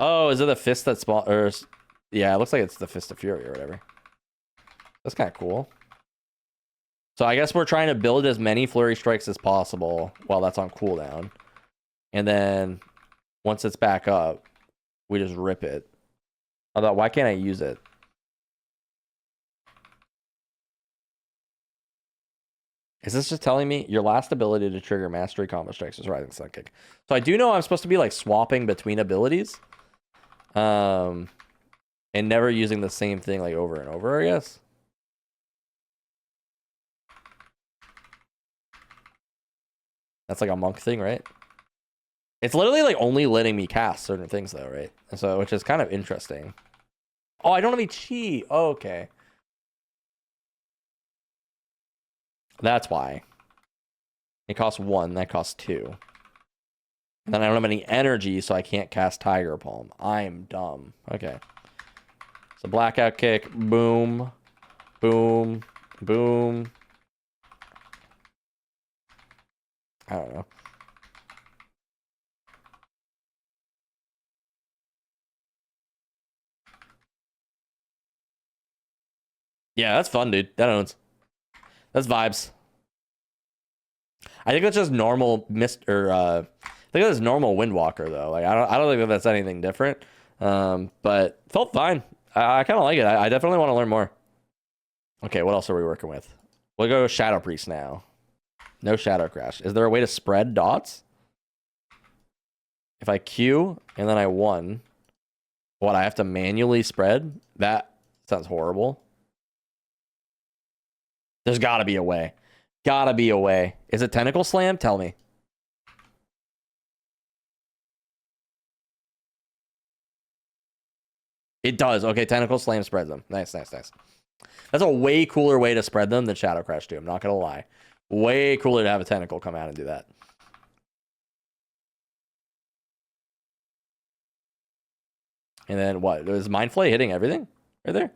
Oh, is it the fist that spawn... Or... Yeah, it looks like it's the Fist of Fury or whatever. That's kind of cool. So I guess we're trying to build as many flurry strikes as possible while that's on cooldown. And then once it's back up, we just rip it. Although, why can't I use it? Is this just telling me your last ability to trigger mastery combo strikes is Rising Sun Kick? So I do know I'm supposed to be like swapping between abilities. And never using the same thing like over and over, I guess. That's like a monk thing, right? It's literally like only letting me cast certain things though, right? And so, which is kind of interesting. Oh, I don't have any chi. Oh, okay. That's why. It costs 1, that costs 2. And then I don't have any energy, so I can't cast Tiger Palm. I'm dumb. Okay. So blackout kick, boom, boom, boom. I don't know. Yeah, that's fun, dude. That owns. That's vibes. I think that's just normal I think that's normal Windwalker though. Like I don't think that that's anything different. But felt fine. I kind of like it. I definitely want to learn more. Okay, what else are we working with? We'll go Shadow Priest now. No Shadow Crash. Is there a way to spread dots? If I Q and then I 1, what, I have to manually spread? That sounds horrible. There's gotta be a way. Gotta be a way. Is it Tentacle Slam? Tell me. It does. Okay, Tentacle Slam spreads them. Nice, nice, nice. That's a way cooler way to spread them than Shadow Crash do. I'm not gonna lie. Way cooler to have a tentacle come out and do that. And then what? Is Mind Flay hitting everything right there?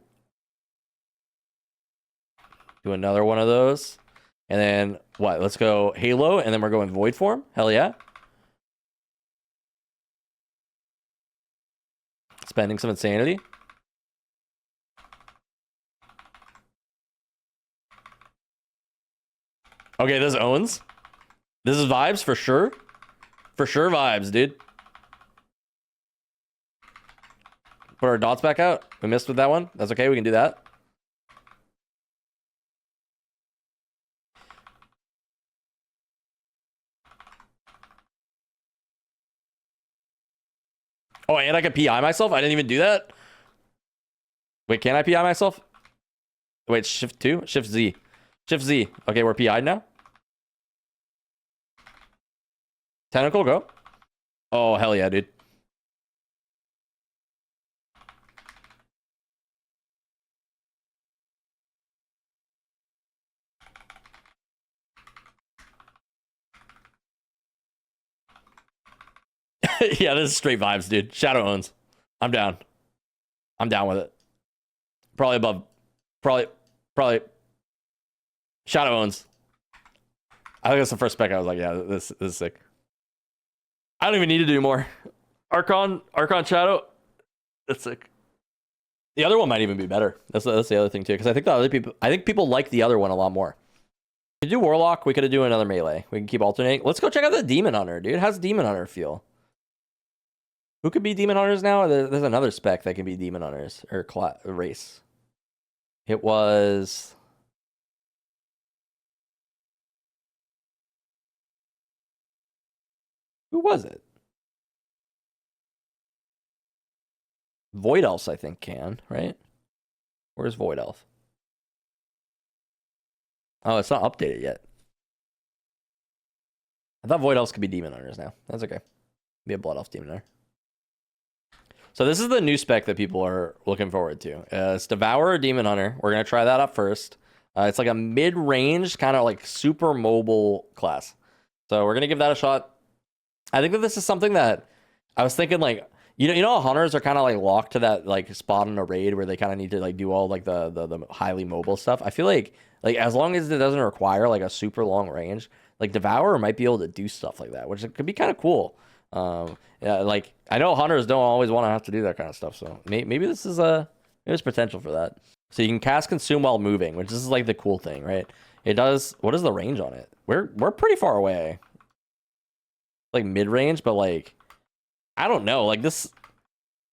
Do another one of those. And then what? Let's go Halo, and then we're going Void Form. Hell yeah. Spending some insanity. Okay, this owns. This is vibes for sure. For sure vibes, dude. Put our dots back out. We missed with that one. That's okay. We can do that. Oh, and I can PI myself? I didn't even do that? Wait, can I PI myself? Wait, shift 2? Shift Z. Shift Z. Okay, we're PI'd now. Tentacle, go. Oh, hell yeah, dude. Yeah, this is straight vibes, dude. Shadow owns. I'm down. I'm down with it. Probably above. Probably. Shadow owns. I think that's the first spec I was like, yeah, this is sick. I don't even need to do more. Archon Shadow. That's sick. The other one might even be better. That's the other thing too, because I think people like the other one a lot more. We could do Warlock. We could do another melee. We can keep alternating. Let's go check out the Demon Hunter, dude. How's Demon Hunter feel? Who could be Demon Hunters now? There's another spec that can be Demon Hunters or race. It was. Who was it? Void Elves, I think, can, right? Where's Void Elf? Oh, it's not updated yet. I thought Void Elves could be Demon Hunters now. That's okay. Be a Blood Elf Demon Hunter. So this is the new spec that people are looking forward to. It's Devourer or Demon Hunter. We're going to try that up first. It's like a mid-range, kind of like super mobile class. So we're going to give that a shot. I think that this is something that I was thinking like, You know, hunters are kind of like locked to that like spot in a raid where they kind of need to like do all like the highly mobile stuff. I feel like as long as it doesn't require like a super long range, like Devourer might be able to do stuff like that, which could be kind of cool. Yeah, like I know hunters don't always want to have to do that kind of stuff, so maybe this is there's potential for that. So you can cast Consume while moving, which is like the cool thing, right? It does. What is the range on it? We're pretty far away, like mid range, but like I don't know. Like this,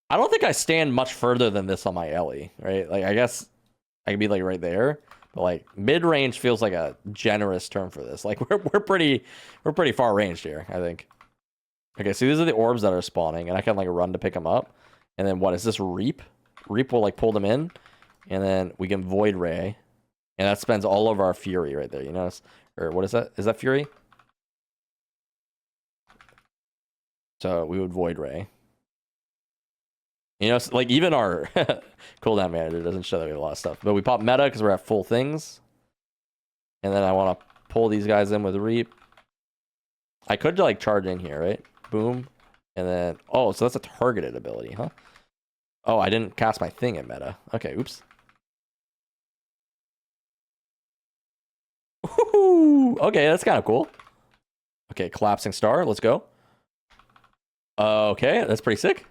I don't think I stand much further than this on my Ellie, right? Like I guess I could be like right there, but like mid range feels like a generous term for this. Like we're pretty far ranged here, I think. Okay, so these are the orbs that are spawning, and I can like run to pick them up. And then what is this Reap? Reap will like pull them in, and then we can Void Ray, and that spends all of our Fury right there. You notice, or what is that? Is that Fury? So we would Void Ray. You know, like even our cooldown manager doesn't show that we have a lot of stuff, but we pop meta because we're at full things, and then I want to pull these guys in with Reap. I could like charge in here, right? Boom. And then, oh, so that's a targeted ability, huh? Oh, I didn't cast my thing in meta. Okay, oops. Woohoo! Okay, that's kind of cool. Okay, Collapsing Star, let's go. Okay, that's pretty sick.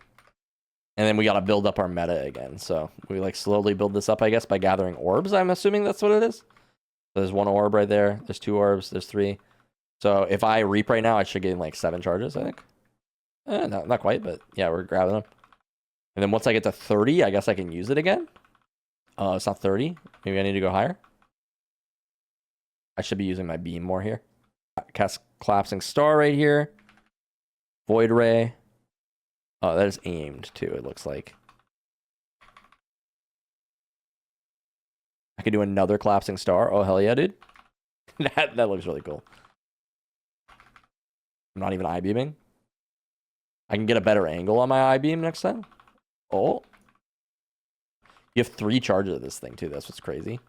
And then we got to build up our meta again. So we like slowly build this up, I guess, by gathering orbs. I'm assuming that's what it is. So there's one orb right there. There's two orbs. There's three. So if I Reap right now, I should gain like 7 charges, I think. No, not quite, but yeah, we're grabbing them. And then once I get to 30, I guess I can use it again. It's not 30. Maybe I need to go higher. I should be using my beam more here. Cast Collapsing Star right here. Void Ray. Oh, that is aimed too, it looks like. I could do another Collapsing Star. Oh, hell yeah, dude. that looks really cool. I'm not even I-beaming. I can get a better angle on my I-beam next time. Oh. You have 3 charges of this thing, too. That's what's crazy.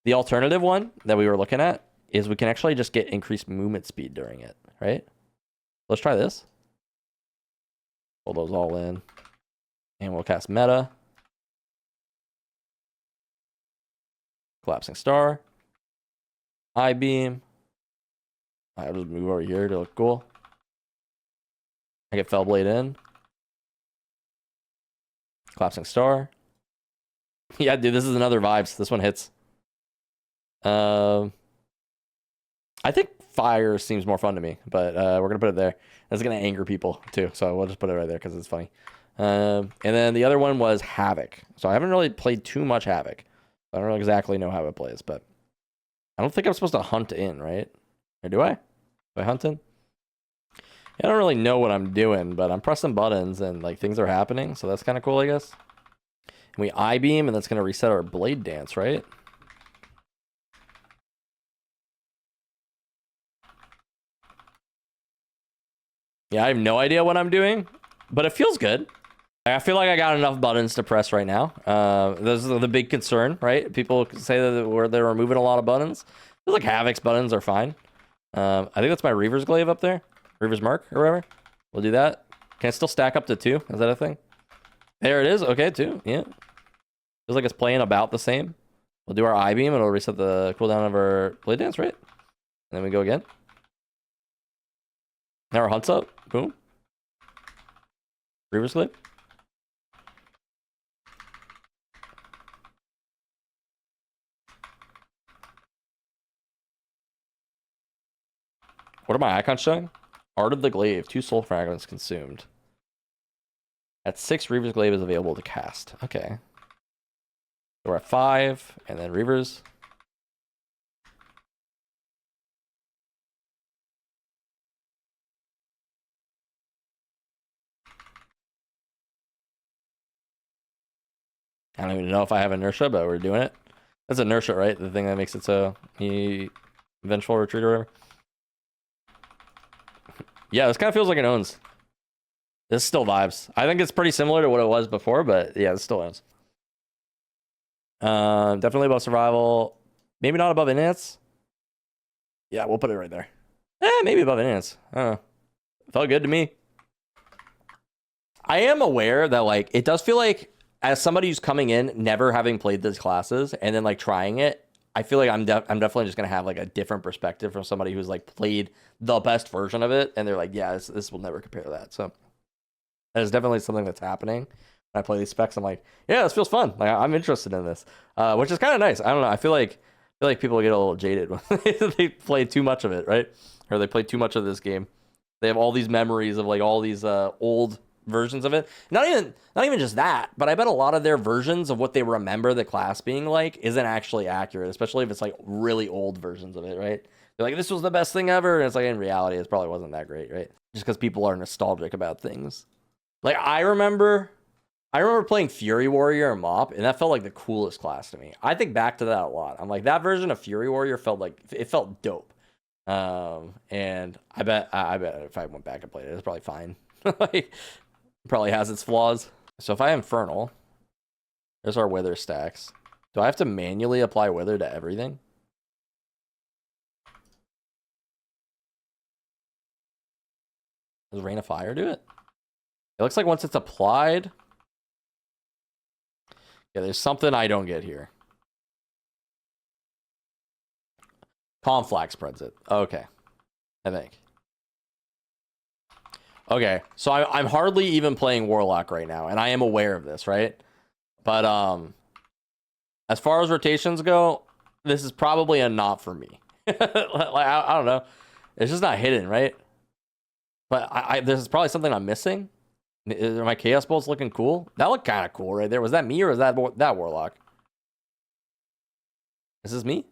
The alternative one that we were looking at is we can actually just get increased movement speed during it, right? Let's try this. Pull those all in. And we'll cast Meta. Collapsing Star. I-beam. I'll just move over here to look cool. I get Fellblade in. Collapsing Star. Yeah, dude, this is another vibes. This one hits. I think fire seems more fun to me, but we're gonna put it there. That's gonna anger people too, so we'll just put it right there because it's funny. And then the other one was Havoc. So I haven't really played too much Havoc. I don't really exactly know how it plays, but I don't think I'm supposed to hunt in, right? Or do I? Do I hunt in? I don't really know what I'm doing, but I'm pressing buttons and like things are happening, so that's kind of cool, I guess. And we I-beam, and that's gonna reset our blade dance, right? Yeah, I have no idea what I'm doing, but it feels good. I feel like I got enough buttons to press right now. This is the big concern, right? People say that they're removing a lot of buttons. I feel like Havoc's buttons are fine. I think that's my Reaver's Glaive up there. Reaver's Mark or whatever. We'll do that. Can I still stack up to 2? Is that a thing? There it is. Okay, 2. Yeah. Feels like it's playing about the same. We'll do our I-beam and it'll reset the cooldown of our Blade Dance, right? And then we go again. Now our Hunt's up. Boom. Reaver's Glaive. What are my icons showing? Art of the Glaive. 2 soul fragments consumed. At 6, Reaver's Glaive is available to cast. Okay. So we're at 5, and then Reaver's. I don't even know if I have inertia, but we're doing it. That's inertia, right? The thing that makes it so vengeful retreat or whatever. Yeah, this kind of feels like it owns. This still vibes. I think it's pretty similar to what it was before, but yeah, it still owns. Definitely above survival. Maybe not above enhance. Yeah, we'll put it right there. Maybe above enhance. I don't know. Felt good to me. I am aware that like it does feel like as somebody who's coming in never having played these classes and then like trying it, I feel like I'm definitely just gonna have like a different perspective from somebody who's like played the best version of it, and they're like, yeah, this will never compare to that. So that is definitely something that's happening. When I play these specs, I'm like, yeah, this feels fun. Like I'm interested in this, which is kind of nice. I don't know. I feel like people get a little jaded when they play too much of it, right? Or they play too much of this game. They have all these memories of like all these old versions of it. Not even just that, but I bet a lot of their versions of what they remember the class being like isn't actually accurate, especially if it's like really old versions of it, right? They're like, this was the best thing ever, and it's like in reality, it probably wasn't that great, right? Just because people are nostalgic about things. Like I remember playing Fury Warrior and Mop, and that felt like the coolest class to me. I think back to that a lot. I'm like, that version of Fury Warrior felt dope. And I bet if I went back and played it, it's probably fine. Like, probably has its flaws. So if I Infernal, there's our Wither stacks. Do I have to manually apply Wither to everything? Does Rain of Fire do it? It looks like once it's applied. Yeah, there's something I don't get here. Conflag spreads it. Okay. I think. Okay, so I'm hardly even playing Warlock right now, and I am aware of this, right? But as far as rotations go, this is probably a not for me. Like I don't know, it's just not hidden, right? But this is probably something I'm missing. Are my Chaos Bolts looking cool? That looked kind of cool right there. Was that me or was that Warlock? Is this me?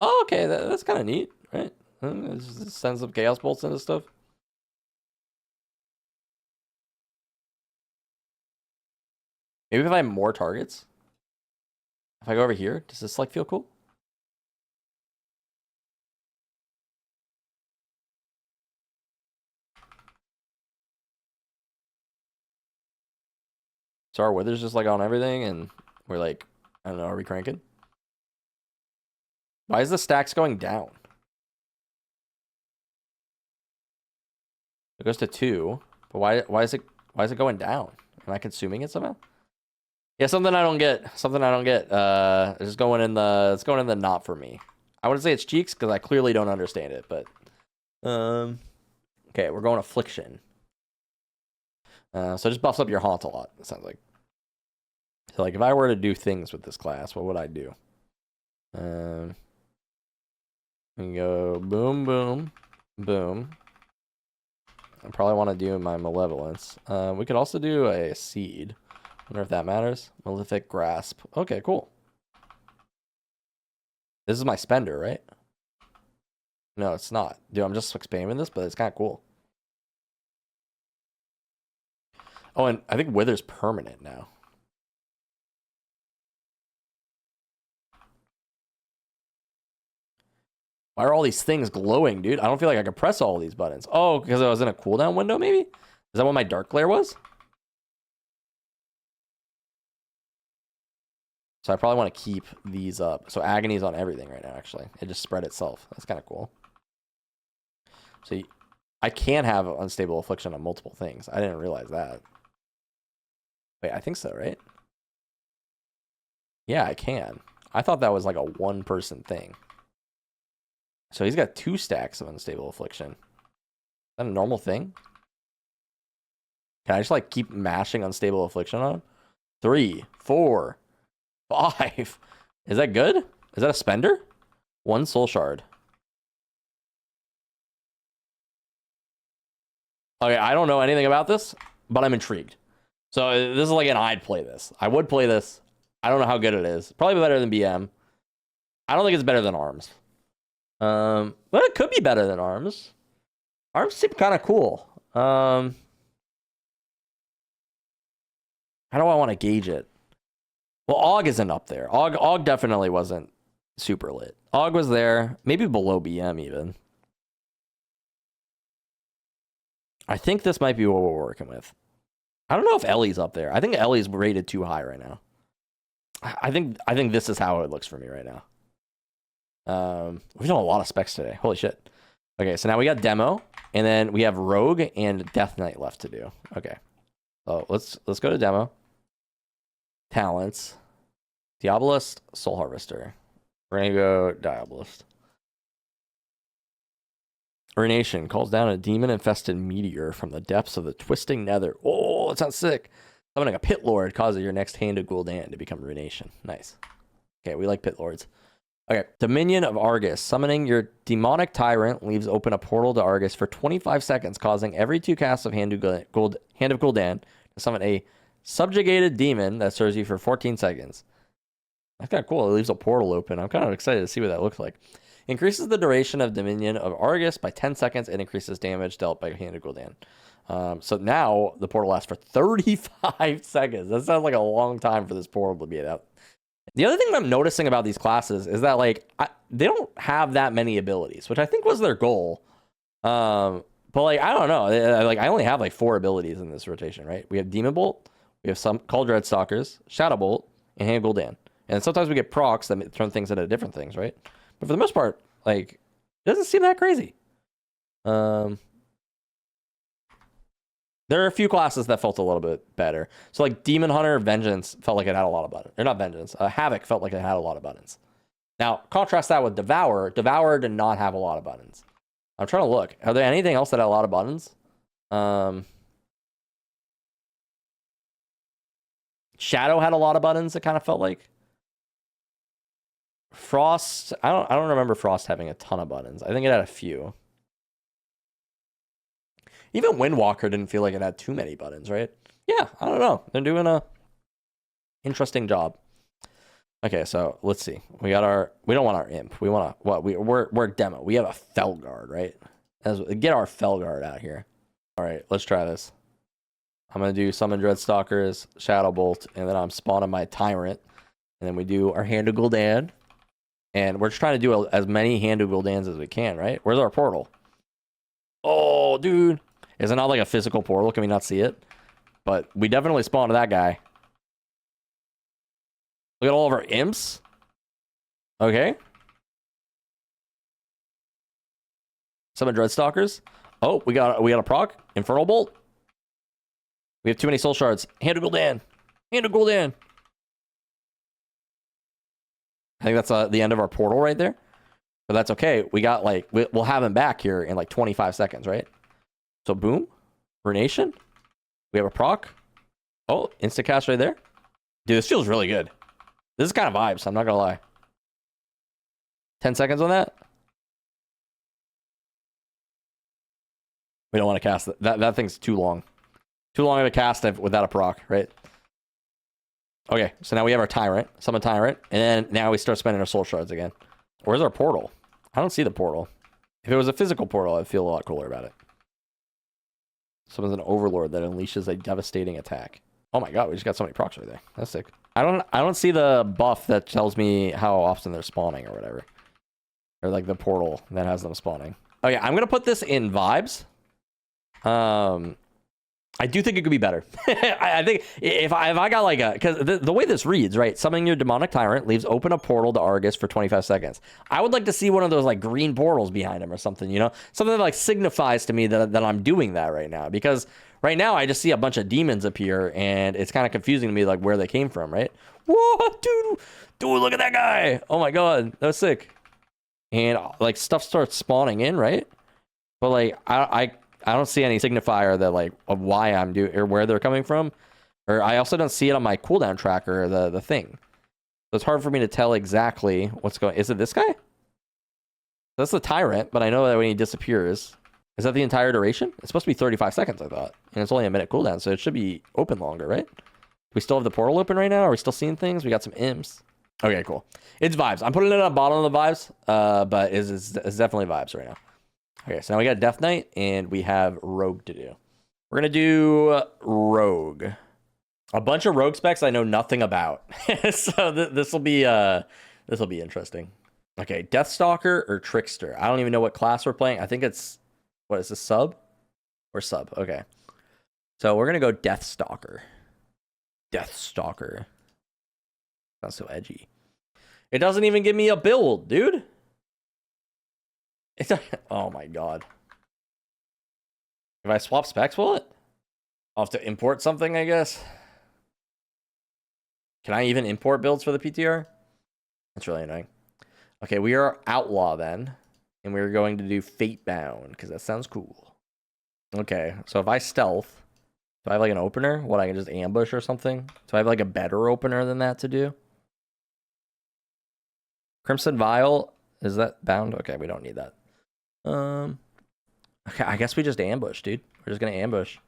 Oh, okay, that's kind of neat, right? Just send some Chaos Bolts into stuff. Maybe if I have more targets. If I go over here, does this like feel cool? So our Wither's just like on everything, and we're like, I don't know, are we cranking? Why is the stacks going down? It goes to 2, but why is it going down? Am I consuming it somehow? Yeah, something I don't get. It's going in the not for me. I wouldn't say it's cheeks because I clearly don't understand it, but okay, we're going Affliction. So it just buffs up your haunt a lot, it sounds like. So like if I were to do things with this class, what would I do? We can go boom, boom, boom. I probably want to do my Malevolence. We could also do a Seed. Wonder if that matters. Malefic Grasp. Okay, cool. This is my spender, right? No, it's not. Dude, I'm just spamming this, but it's kind of cool. Oh, and I think Wither's permanent now. Why are all these things glowing, dude? I don't feel like I can press all of these buttons. Oh, because I was in a cooldown window, maybe? Is that what my Dark Glare was? So I probably want to keep these up. So Agony's on everything right now, actually. It just spread itself. That's kind of cool. So I can have Unstable Affliction on multiple things. I didn't realize that. Wait, I think so, right? Yeah, I can. I thought that was like a one-person thing. So he's got 2 stacks of Unstable Affliction. Is that a normal thing? Can I just like keep mashing Unstable Affliction on him? 3, 4, 5. Is that good? Is that a spender? 1 Soul Shard. Okay, I don't know anything about this, but I'm intrigued. So this is like an I'd play this. I would play this. I don't know how good it is. Probably better than BM. I don't think it's better than ARMS. But it could be better than ARMS. ARMS seem kind of cool. How do I want to gauge it? Well, AUG isn't up there. AUG definitely wasn't super lit. AUG was there, maybe below BM even. I think this might be what we're working with. I don't know if Ellie's up there. I think Ellie's rated too high right now. I think this is how it looks for me right now. We've done a lot of specs today. Holy shit. Okay, so now we got demo, and then we have rogue and death knight left to do. Okay, so let's go to demo. Talents, Diabolist, Soul Harvester. We're gonna go Diabolist. Ruination calls down a demon-infested meteor from the depths of the twisting nether. Oh, that sounds sick. Summoning a pit lord causes your next hand of Gul'dan to become Ruination. Nice. Okay, we like pit lords. Okay, Dominion of Argus. Summoning your demonic tyrant leaves open a portal to Argus for 25 seconds, causing every 2 casts of Hand of Gul'dan to summon a subjugated demon that serves you for 14 seconds. That's kind of cool. It leaves a portal open. I'm kind of excited to see what that looks like. Increases the duration of Dominion of Argus by 10 seconds and increases damage dealt by Hand of Gul'dan. So now the portal lasts for 35 seconds. That sounds like a long time for this portal to be out. The other thing I'm noticing about these classes is that like they don't have that many abilities, which I think was their goal. But like I don't know, like I only have like 4 abilities in this rotation, right? We have Demon Bolt, we have some Call Dreadstalkers, Shadow Bolt, and Hand of Gul'dan. And sometimes we get procs that turn things into different things, right? But for the most part, like, it doesn't seem that crazy. There are a few classes that felt a little bit better. So, like, Demon Hunter Vengeance felt like it had a lot of buttons. Or not Vengeance. Havoc felt like it had a lot of buttons. Now, contrast that with Devour. Devour did not have a lot of buttons. I'm trying to look. Are there anything else that had a lot of buttons? Shadow had a lot of buttons, it kind of felt like. Frost, I don't remember Frost having a ton of buttons. I think it had a few. Even Windwalker didn't feel like it had too many buttons, right? Yeah, I don't know. They're doing a interesting job. Okay, so let's see. We got our. We don't want our imp. We want to. What? We're demo. We have a Felguard, right? Get our Felguard out here. All right, let's try this. I'm gonna do Summon Dreadstalkers, Shadow Bolt, and then I'm spawning my Tyrant, and then we do our Hand of Gul'dan. And we're just trying to do as many Hand of Gul'dans as we can, right? Where's our portal? Oh, dude. Is it not like a physical portal? Can we not see it? But we definitely spawned that guy. Look at all of our imps. Okay. Summon Dreadstalkers. Oh, we got a proc. Infernal Bolt. We have too many soul shards. Hand of Gul'dan. Hand of Gul'dan. I think that's the end of our portal right there. But that's okay. We got like, we'll have him back here in like 25 seconds, right? So boom. Ruination. We have a proc. Oh, instacast right there. Dude, this feels really good. This is kind of vibes, I'm not gonna lie. 10 seconds on that. We don't want to cast that. That thing's too long. Too long of a cast without a proc, right? Okay, so now we have our Tyrant, Summon Tyrant, and then now we start spending our soul shards again. Where's our portal? I don't see the portal. If it was a physical portal, I'd feel a lot cooler about it. Summons an Overlord that unleashes a devastating attack. Oh my god, we just got so many procs right there. That's sick. I don't see the buff that tells me how often they're spawning or whatever. Or like the portal that has them spawning. Oh yeah, I'm gonna put this in vibes. I do think it could be better. I think if I got like a, because the way this reads, right? Summoning your demonic tyrant leaves open a portal to Argus for 25 seconds. I would like to see one of those like green portals behind him or something, you know? Something that like signifies to me that I'm doing that right now. Because right now I just see a bunch of demons appear and it's kind of confusing to me like where they came from, right? Whoa, dude, look at that guy. Oh my god, that was sick. And like stuff starts spawning in, right? But like I don't see any signifier that like of why I'm doing or where they're coming from, or I also don't see it on my cooldown tracker, the thing. So it's hard for me to tell exactly what's going. Is it this guy? That's the tyrant, but I know that when he disappears, is that the entire duration? It's supposed to be 35 seconds, I thought, and it's only a minute cooldown, so it should be open longer, right? We still have the portal open right now. Are we still seeing things? We got some imps. Okay, cool. It's vibes. I'm putting it at the bottom of the vibes, but it's definitely vibes right now. Okay, so now we got Death Knight, and we have Rogue to do. We're going to do Rogue. A bunch of Rogue specs I know nothing about. So this will be interesting. Okay, Deathstalker or Trickster? I don't even know what class we're playing. I think it's, what is this, sub? Or sub, okay. So we're going to go Deathstalker. Deathstalker. Sounds so edgy. It doesn't even give me a build, dude. It's oh my god. If I swap specs, will it? I'll have to import something, I guess. Can I even import builds for the PTR? That's really annoying. Okay, we are Outlaw then. And we're going to do Fate Bound, because that sounds cool. Okay, so if I stealth, do I have like an opener? What, I can just ambush or something? Do I have like a better opener than that to do? Crimson Vial, is that bound? Okay, we don't need that. Okay, I guess we just ambush, dude. We're just gonna ambush.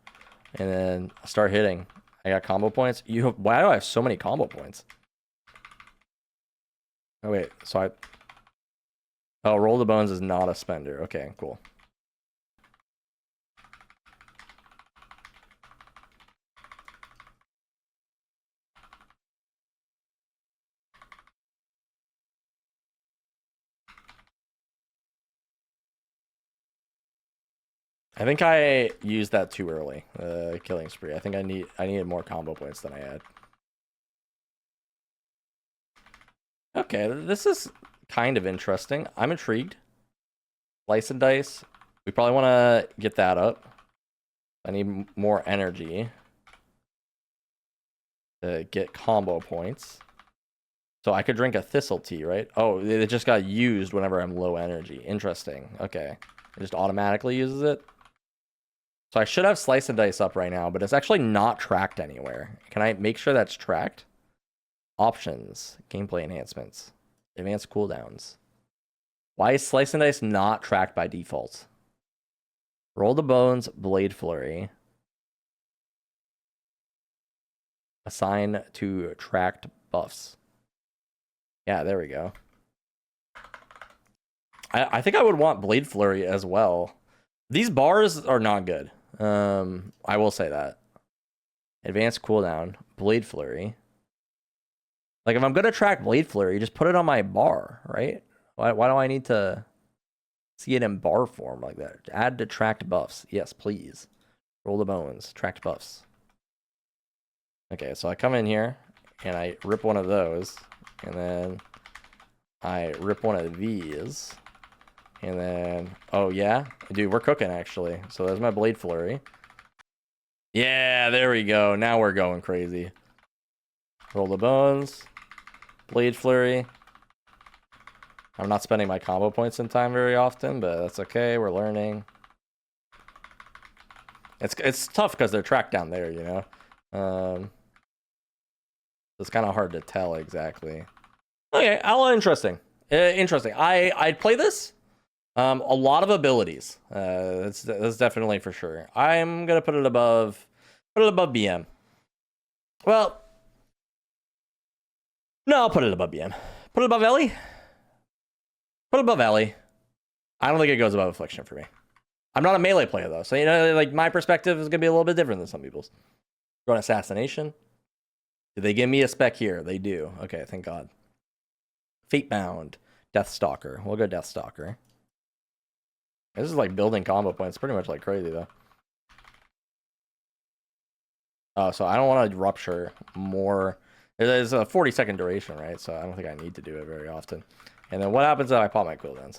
And then start hitting. I got combo points. Why do I have so many combo points? Oh wait, so oh, Roll the Bones is not a spender. Okay, cool. I think I used that too early. Killing spree. I think I needed more combo points than I had. Okay, this is kind of interesting. I'm intrigued. Slice and dice. We probably want to get that up. I need more energy to get combo points. So I could drink a thistle tea, right? Oh, it just got used whenever I'm low energy. Interesting. Okay. It just automatically uses it. So I should have slice and dice up right now, but it's actually not tracked anywhere. Can I make sure that's tracked? Options. Gameplay enhancements. Advanced cooldowns. Why is slice and dice not tracked by default? Roll the Bones, Blade Flurry. Assign to tracked buffs. Yeah, there we go. I think I would want Blade Flurry as well. These bars are not good. I will say that. Advanced cooldown, Blade Flurry. Like, if I'm gonna track Blade Flurry, just put it on my bar, right? Why do I need to see it in bar form like that? Add to tracked buffs. Yes, please. Roll the Bones, tracked buffs. Okay, so I come in here and I rip one of those, and then I rip one of these, and then, oh yeah, dude, we're cooking actually. So there's my Blade Flurry. Yeah, there we go. Now we're going crazy. Roll the Bones, Blade Flurry. I'm not spending my combo points in time very often, but that's okay. We're learning. It's tough because they're tracked down there, you know. It's kind of hard to tell exactly. Okay, Outlaw, interesting. Interesting. I'd play this. A lot of abilities. That's definitely for sure. I'm gonna put it above BM. Well, no, I'll put it above BM. Put it above Ellie. Put it above Ellie. I don't think it goes above Affliction for me. I'm not a melee player though, so you know, like my perspective is gonna be a little bit different than some people's. Run Assassination. Do they give me a spec here? They do. Okay, thank God. Fate Bound, Deathstalker. We'll go Deathstalker. This is like building combo points, pretty much like crazy though. Oh, so I don't want to rupture more. There's a 40-second duration, right? So I don't think I need to do it very often. And then what happens if I pop my cooldowns?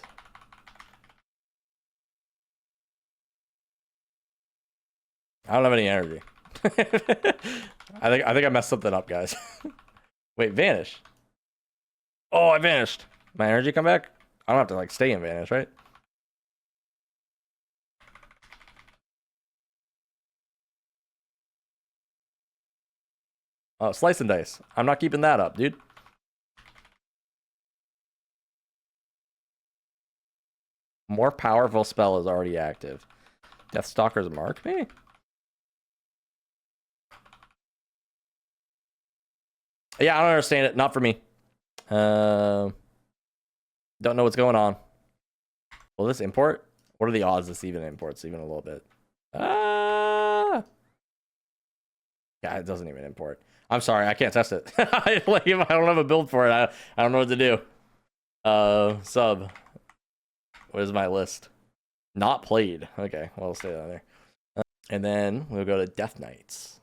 I don't have any energy. I think I messed something up, guys. Wait, vanish. Oh, I vanished. My energy come back? I don't have to like stay in vanish, right? Oh, slice and dice. I'm not keeping that up, dude. More powerful spell is already active. Deathstalker's Mark, maybe? Yeah, I don't understand it. Not for me. Don't know what's going on. Will this import? What are the odds this even imports even a little bit? Yeah, it doesn't even import. I'm sorry, I can't test it. Like, if I don't have a build for it, I don't know what to do. Sub. Where's my list? Not played. Okay, well, I'll stay down there. And then we'll go to Death Knights.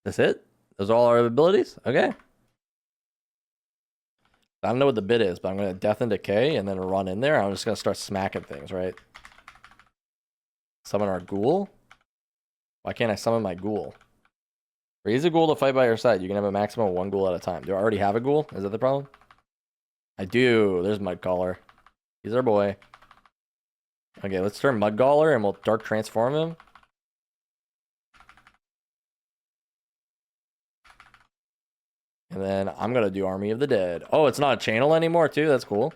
That's it? Those are all our abilities? Okay. I don't know what the bid is, but I'm going to Death and Decay and then run in there. I'm just going to start smacking things, right? Summon our ghoul? Why can't I summon my ghoul? Raise a ghoul to fight by your side. You can have a maximum of 1 ghoul at a time. Do I already have a ghoul? Is that the problem? I do. There's Mudcaller. He's our boy. Okay, let's turn Mudcaller and we'll Dark Transform him. And then I'm going to do Army of the Dead. Oh, it's not a channel anymore, too? That's cool.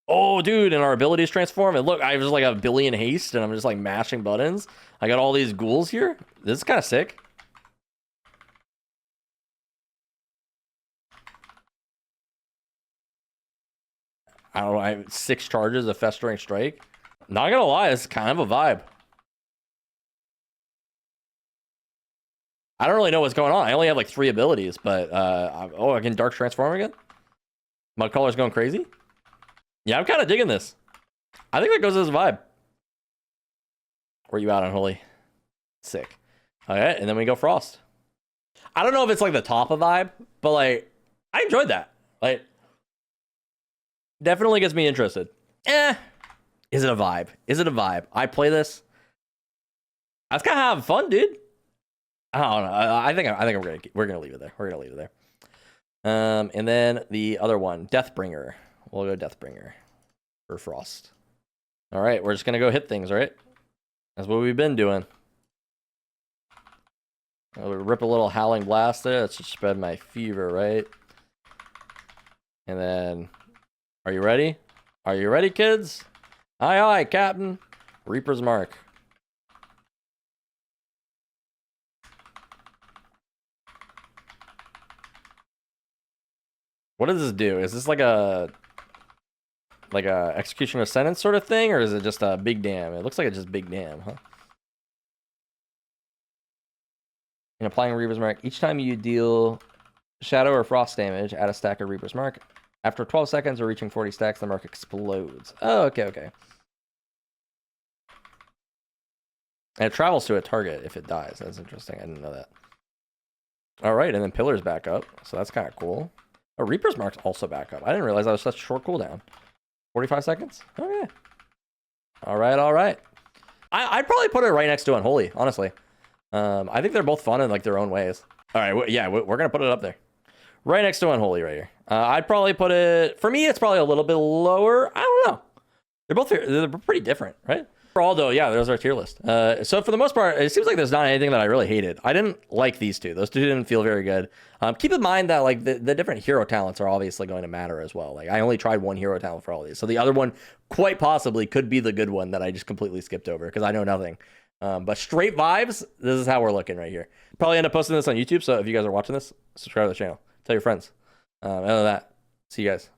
Oh, dude, and our abilities transform. And look, I was like a billion haste, and I'm just like mashing buttons. I got all these ghouls here. This is kind of sick. I don't know. I have 6 charges of Festering Strike. Not going to lie, it's kind of a vibe. I don't really know what's going on. I only have like 3 abilities, but oh, I can Dark Transform again? Mudcaller's going crazy? Yeah, I'm kind of digging this. I think that goes as a vibe. Where you out, Unholy? Sick. Okay, and then we go Frost. I don't know if it's like the top of vibe, but like, I enjoyed that. Like, definitely gets me interested. Is it a vibe? Is it a vibe? I play this. I was kind of having fun, dude. I don't know. I think we're gonna leave it there. We're gonna leave it there. And then the other one, Deathbringer. We'll go Deathbringer for Frost. All right, we're just gonna go hit things, right? That's what we've been doing. I'll rip a little Howling Blast there. Let's just spread my fever, right? And then, are you ready? Are you ready, kids? Aye, aye, Captain. Reaper's Mark. What does this do? Is this like a execution of sentence sort of thing, or is it just a big damn? It looks like it's just big damn, huh? In applying Reaper's Mark, each time you deal Shadow or Frost damage, add a stack of Reaper's Mark. After 12 seconds or reaching 40 stacks, the mark explodes. Oh, okay, okay. And it travels to a target if it dies. That's interesting. I didn't know that. All right, and then Pillar's back up, so that's kind of cool. Oh, Reaper's Mark's also back up. I didn't realize that was such a short cooldown. 45 seconds? Okay. All right, all right. I'd probably put it right next to Unholy, honestly. I think they're both fun in like their own ways. All right, yeah, we're going to put it up there. Right next to Unholy right here. I'd probably put it... For me, it's probably a little bit lower. I don't know. They're pretty different, right? Overall, though, yeah, there's our tier list. So for the most part, it seems like there's not anything that I really hated. I didn't like these two. Those two didn't feel very good. Keep in mind that like the different hero talents are obviously going to matter as well. Like I only tried one hero talent for all these. So the other one quite possibly could be the good one that I just completely skipped over because I know nothing. But straight vibes, this is how we're looking right here. Probably end up posting this on YouTube. So if you guys are watching this, subscribe to the channel. Tell your friends. Other than that, see you guys.